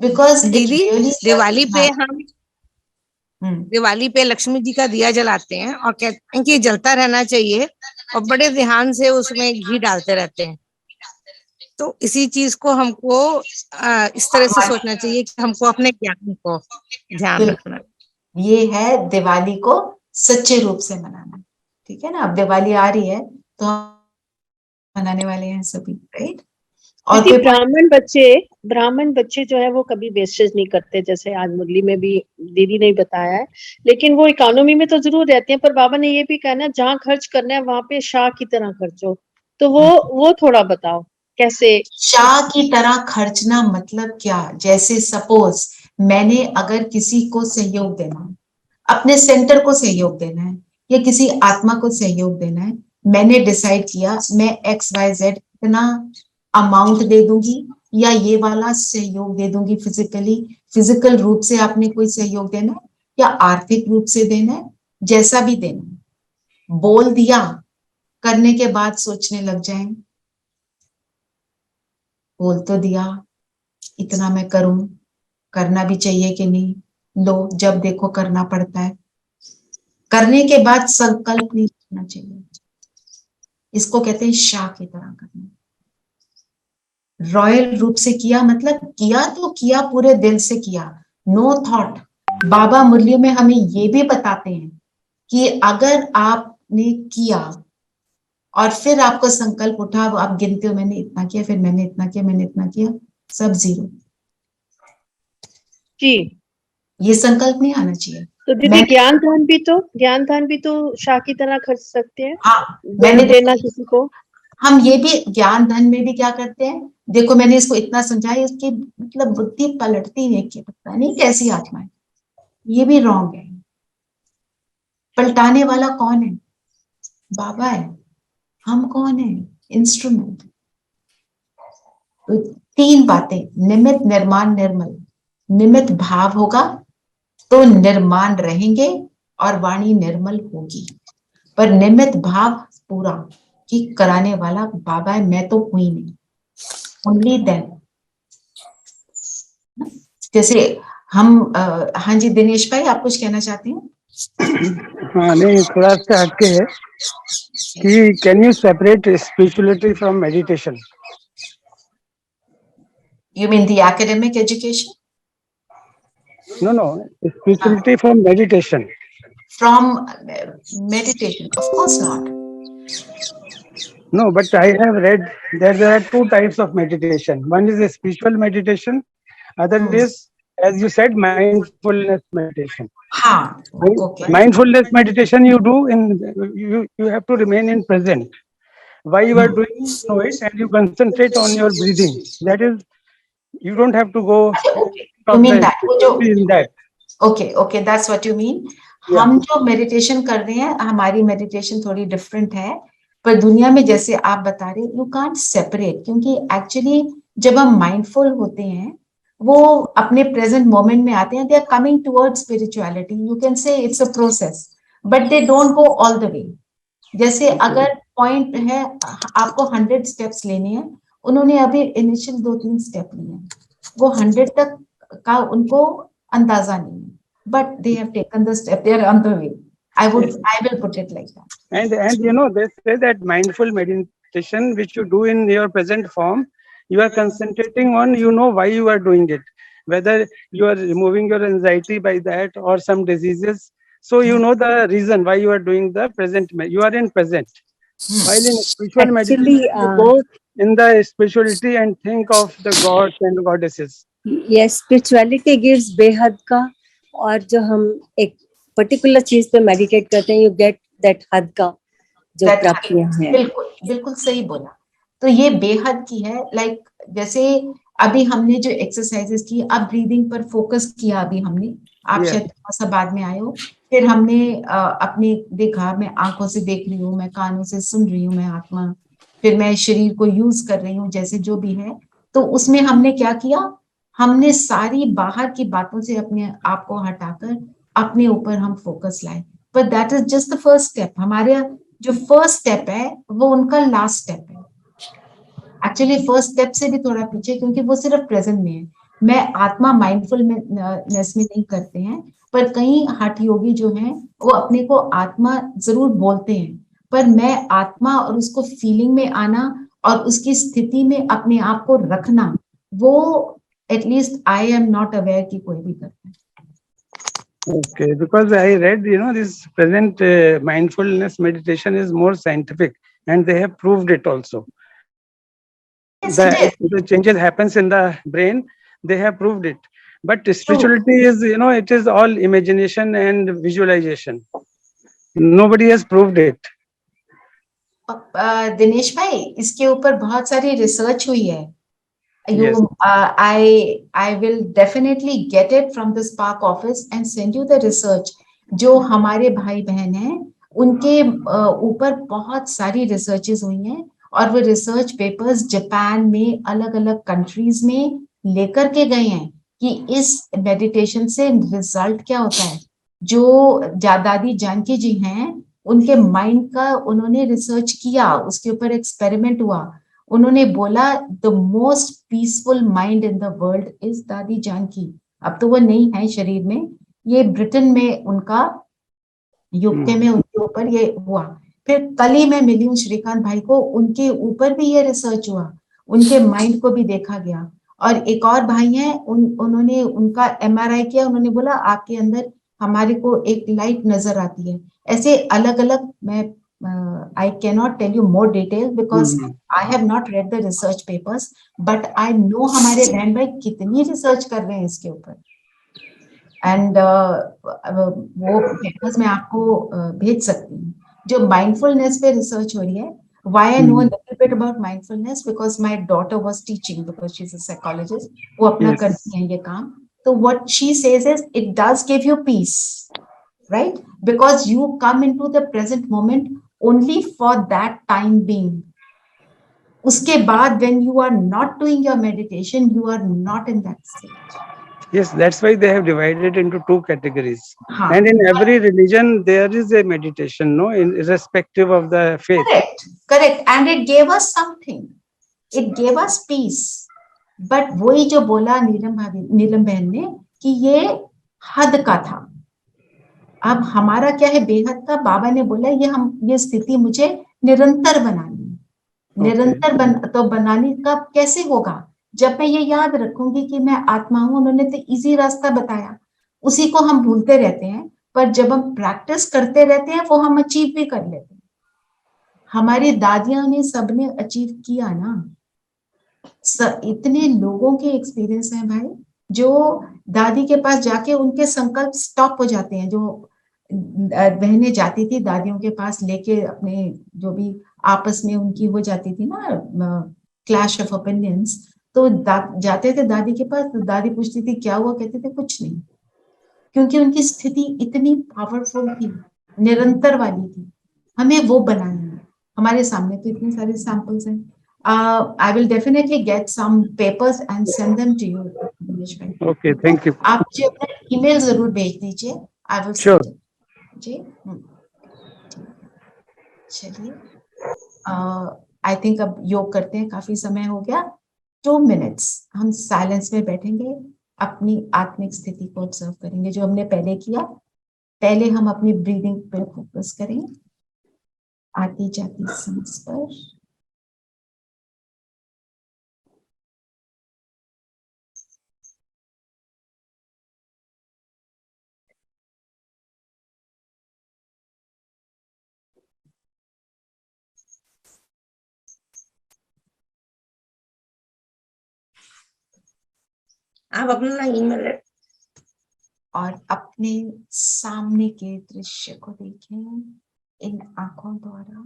बिकॉज इट दीदी रियली। दिवाली पे हम हम्म दिवाली पे लक्ष्मी जी का दिया जलाते हैं और कहते हैं कि जलता रहना चाहिए, और बड़े ध्यान से उसमें घी डालते रहते हैं। तो इसी चीज को हमको इस तरह से सोचना चाहिए कि हमको अपने ज्ञान को ध्यान रखना। ये है दिवाली को सच्चे रूप से मनाना, ठीक है ना। अब दिवाली आ रही है तो हम मनाने वाले हैं सभी, राइट। और दीदी, कोई ब्राह्मण बच्चे जो है वो कभी वेस्टेज नहीं करते, जैसे आज मुरली में भी दीदी ने बताया है, लेकिन वो इकोनॉमी में तो जरूर रहते हैं। पर बाबा ने ये भी कहा ना, जहाँ खर्च करना है वहां पे शाह की तरह खर्चो, तो वो थोड़ा बताओ कैसे। शाह की तरह खर्चना मतलब क्या? जैसे सपोज मैंने अगर किसी को सहयोग देना है, अपने सेंटर को सहयोग देना है या किसी आत्मा को सहयोग देना है, मैंने डिसाइड किया मैं XYZ इतना अमाउंट दे दूंगी या ये वाला सहयोग दे दूंगी, फिजिकल रूप से आपने कोई सहयोग देना है या आर्थिक रूप से देना है, जैसा भी देना है, बोल दिया, करने के बाद सोचने लग जाएं, बोल तो दिया इतना मैं करूं, करना भी चाहिए कि नहीं, लो जब देखो करना पड़ता है, करने के बाद संकल्प नहीं करना चाहिए। इसको कहते हैं शाह की तरह करना। रॉयल रूप से किया मतलब किया तो किया, पूरे दिल से किया, नो थॉट। बाबा मुरलियों में हमें ये भी बताते हैं कि अगर आपने किया और फिर आपको संकल्प उठा, वो आप गिनते हो मैंने इतना किया, फिर मैंने इतना किया, मैंने इतना किया, सब जीरो। जी, ये संकल्प नहीं आना चाहिए। तो दीदी ज्ञान दान भी तो शाह की तरह खर्च सकते हैं। हाँ, ज्ञान देना किसी को। हम ये भी ज्ञान धन में भी क्या करते हैं, देखो मैंने इसको इतना समझाया, इसकी मतलब बुद्धि पलटती है कि पता नहीं कैसी आत्मा है, ये भी रॉन्ग है। पलटाने वाला कौन है? बाबा है। हम कौन है? इंस्ट्रूमेंट। तो 3 बातें, निमित्त निर्माण निर्मल। निमित्त भाव होगा तो निर्माण रहेंगे और वाणी निर्मल होगी, पर निमित्त भाव पूरा कि कराने वाला बाबा है, मैं तो हुई नहीं, ओनली देन। जैसे हम हाँ जी दिनेश भाई, आप कुछ कहना चाहते हैं? हाँ नहीं, थोड़ा सा हटके है कि can you separate spirituality from meditation? You mean the academic education? No, spirituality from meditation. From meditation? Of course not. No, but I have read that there are 2 types of meditation. One is a spiritual meditation, other is, as you said, mindfulness meditation. हाँ, okay. Mindfulness meditation you do you have to remain in present. Why you are doing, you know it, and you concentrate on your breathing. That is, you don't have to go. Okay. You mean that? In that. Okay, that's what you mean. Yeah. हम जो meditation कर रहे हैं, हमारी meditation थोड़ी different है, पर दुनिया में जैसे आप बता रहे, यू कांट सेपरेट, क्योंकि एक्चुअली जब हम माइंडफुल होते हैं, वो अपने प्रेजेंट मोमेंट में आते हैं, they are coming towards spirituality. You can say it's a process, but they don't go all the way. जैसे अगर पॉइंट है, आपको 100 स्टेप्स लेने हैं, उन्होंने अभी इनिशियल 2-3 स्टेप लिए हैं, वो 100 तक का उनको अंदाजा नहीं है, but they have taken the step, they are on the way. I will put it like that. And you know, they say that mindful meditation which you do in your present form, you are concentrating on, you know why you are doing it, whether you are removing your anxiety by that or some diseases, so you know the reason why you are doing the present, you are in present. While in spiritual meditation you go in the spirituality and think of the gods and goddesses. Yes, spirituality gives बेहद का, और जो हम एक particular चीज पे meditate करते हैं, यू गेट दैट हद का जो प्राप्तियां हैं। बिल्कुल सही बोला। तो ये बेहद की है, लाइक जैसे अभी हमने जो एक्सरसाइजेस की, अब ब्रीदिंग पर फोकस किया, अभी हमने, आप शायद थोड़ा सा बाद में आए हो, फिर हमने अपने देखा, मैं आंखों से देख रही हूँ, मैं कानों से सुन रही हूँ, मैं आत्मा, फिर मैं शरीर को यूज कर रही हूँ, जैसे जो भी है। तो उसमें हमने क्या किया, हमने सारी बाहर की बातों से अपने आप को हटाकर अपने ऊपर हम फोकस लाए। But that is just the first step. हमारे जो फर्स्ट स्टेप है वो उनका लास्ट स्टेप है। एक्चुअली फर्स्ट स्टेप से भी थोड़ा पीछे, क्योंकि वो सिर्फ प्रेजेंट में है। मैं आत्मा माइंडफुलनेस में नहीं करते हैं, पर कई हठ योगी जो हैं वो अपने को आत्मा जरूर बोलते हैं, पर मैं आत्मा और उसको फीलिंग में आना और उसकी स्थिति में अपने आप को रखना, वो at least I am not aware कि कोई भी करता है। Okay, because I read, this present mindfulness meditation is more scientific, and they have proved it also. Yes, it is. The changes happens in the brain, they have proved it. But spirituality is, it is all imagination and visualization. Nobody has proved it. Dinesh भाई, इसके ऊपर बहुत सारी research हुई है. Yes. I will definitely get it from the Spark office and send you the research. जो हमारे भाई बहन हैं, उनके ऊपर बहुत सारी रिसर्चेस हुई हैं, और वो रिसर्च पेपर्स जापान में अलग अलग कंट्रीज में लेकर के गए हैं कि इस मेडिटेशन से रिजल्ट क्या होता है. जो दादी जानकी जी हैं, उनके माइंड का उन्होंने रिसर्च किया, उसके ऊपर एक्सपेरिमेंट हुआ. उन्होंने बोला the most peaceful mind in the world is दादी जानकी. अब तो वो नहीं है शरीर में, ये ब्रिटेन में उनका यूके में उनके ऊपर ये हुआ. फिर कल ही मैं मिली हूँ श्रीकांत भाई को, उनके ऊपर भी ये रिसर्च हुआ, उनके माइंड को भी देखा गया. और एक और भाई हैं, उन्होंने उनका MRI किया, उन्होंने बोला आपके अंदर हमारे को एक लाइट नजर आती है. ऐसे अलग अलग, मैं I cannot tell you more detail because I have not read the research papers, but I know हमारे बहन भाई कितनी रिसर्च कर रहे हैं इसके ऊपर. एंड वो पेपर्स मैं आपको भेज सकती हूँ. जो माइंडफुलनेस पे रिसर्च हो रही है, why I know a little bit about mindfulness because my daughter was teaching because she's a psychologist. वो अपना Yes. करती हैं ये काम. तो what she says is it does give you peace, right? Because you come into the present moment only for that time being. उसके बाद when you are not doing your meditation, you are not in that state. Yes, that's why they have divided into two categories. हाँ. And in every religion, there is a meditation, no, irrespective of the faith. Correct. And it gave us something. It gave us peace. But वही जो बोला नीलम बहन ने कि ये हद का था. अब हमारा क्या है बेहद का. बाबा ने बोला ये स्थिति मुझे निरंतर बनानी है. निरंतर तो बनाने का कैसे होगा? जब मैं ये याद रखूंगी कि मैं आत्मा हूं. उन्होंने तो इजी रास्ता बताया, उसी को हम भूलते रहते हैं. पर जब हम प्रैक्टिस करते रहते हैं, वो हम अचीव भी कर लेते हैं. हमारी दादियां ने सबने अचीव किया ना. इतने लोगों के एक्सपीरियंस हैं भाई, जो दादी के पास जाके उनके संकल्प स्टॉप हो जाते हैं. जो बहनें जाती थी दादियों के पास लेके, अपने जो भी आपस में उनकी हो जाती थी ना क्लैश ऑफ ओपिनियंस, तो जाते थे दादी के पास. तो दादी पूछती थी क्या हुआ, कहते थे कुछ नहीं, क्योंकि उनकी स्थिति इतनी पावरफुल थी, निरंतर वाली थी. हमें वो बनाना है. हमारे सामने तो इतने सारे सैंपल्स हैं. I will definitely get some papers and send them to you. Okay, thank you. आप मुझे अपना ईमेल जरूर भेज दीजिए. I will Sure. send it. जी. चलिए, आई थिंक अब योग करते हैं. काफी समय हो गया. 2 minutes हम साइलेंस में बैठेंगे, अपनी आत्मिक स्थिति को ऑब्जर्व करेंगे, जो हमने पहले किया. पहले हम अपनी ब्रीदिंग पर फोकस करें, आती जाती सांस पर. आप अपना ईमेल और अपने सामने के दृश्य को देखें इन आंखों द्वारा.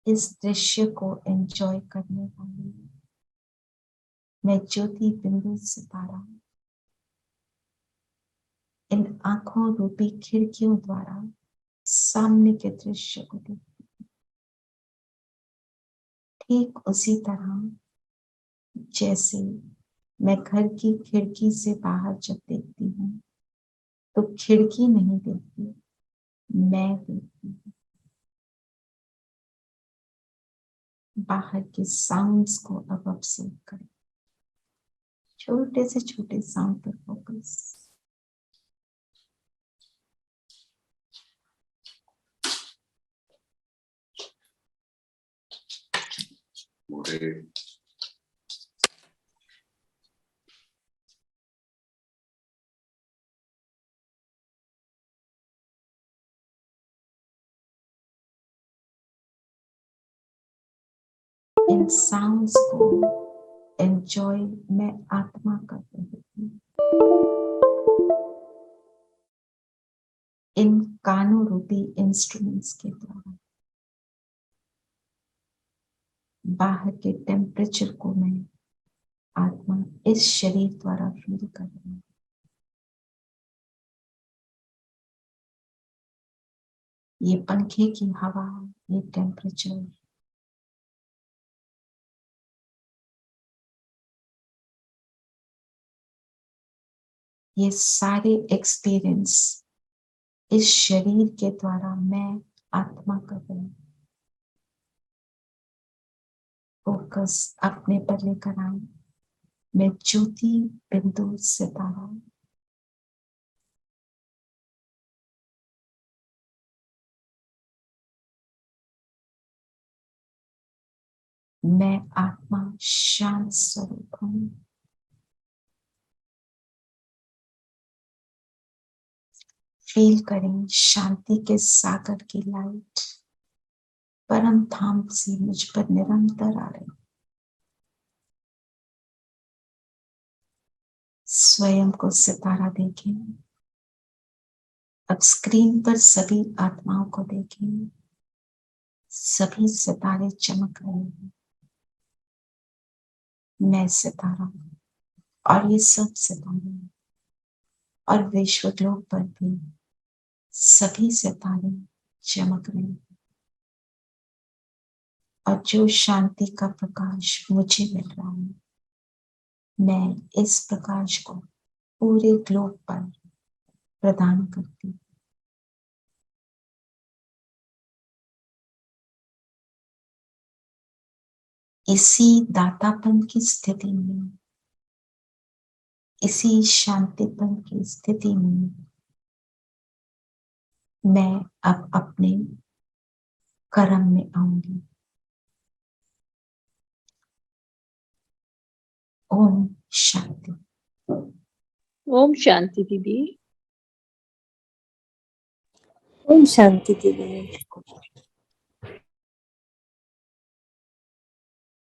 इस दृश्य को एंजॉय करने वाली मैं ज्योति बिंदु सितारा इन आंखों रूपी खिड़कियों द्वारा सामने के दृश्य को देखती हूँ. ठीक उसी तरह जैसे मैं घर की खिड़की से बाहर जब देखती हूँ, तो खिड़की नहीं देखती, मैं देखती हूँ. बाहर के साउंड्स को अब ऑब्जर्व करें. छोटे से छोटे साउंड पर फोकस. today. इन साउंड्स को एंजॉय मैं आत्मा कर रही हूँ। इन कानों रूपी इंस्ट्रूमेंट्स के द्वारा बाहर के टेम्परेचर को मैं आत्मा इस शरीर द्वारा फील कर रही हूँ। ये पंखे की हवा, ये टेम्परेचर, ये सारे एक्सपीरियंस इस शरीर के द्वारा मैं आत्मा कर रही हूँ। फोकस अपने पर लेकर आए। मैं ज्योति बिंदु सितारा, मैं आत्मा शांत स्वरूप हूँ। फील करें शांति के सागर की लाइट परम धाम से मुझ पर निरंतर आ रही। स्वयं को सितारा देखें। अब स्क्रीन पर सभी आत्माओं को देखें। सभी सितारे चमक रहे हैं। मैं सितारा हूं और ये सब सितारे हैं। और विश्व ग्लोब पर भी सभी सितारे चमक रहे हैं। और जो शांति का प्रकाश मुझे मिल रहा है, मैं इस प्रकाश को पूरे ग्लोब पर प्रदान करती हूँ। इसी दातापन की स्थिति में, इसी शांतिपन की स्थिति में मैं अब अपने कर्म में आऊंगी। ओम शांति। ओम शांति दीदी। ओम शांति दीदी।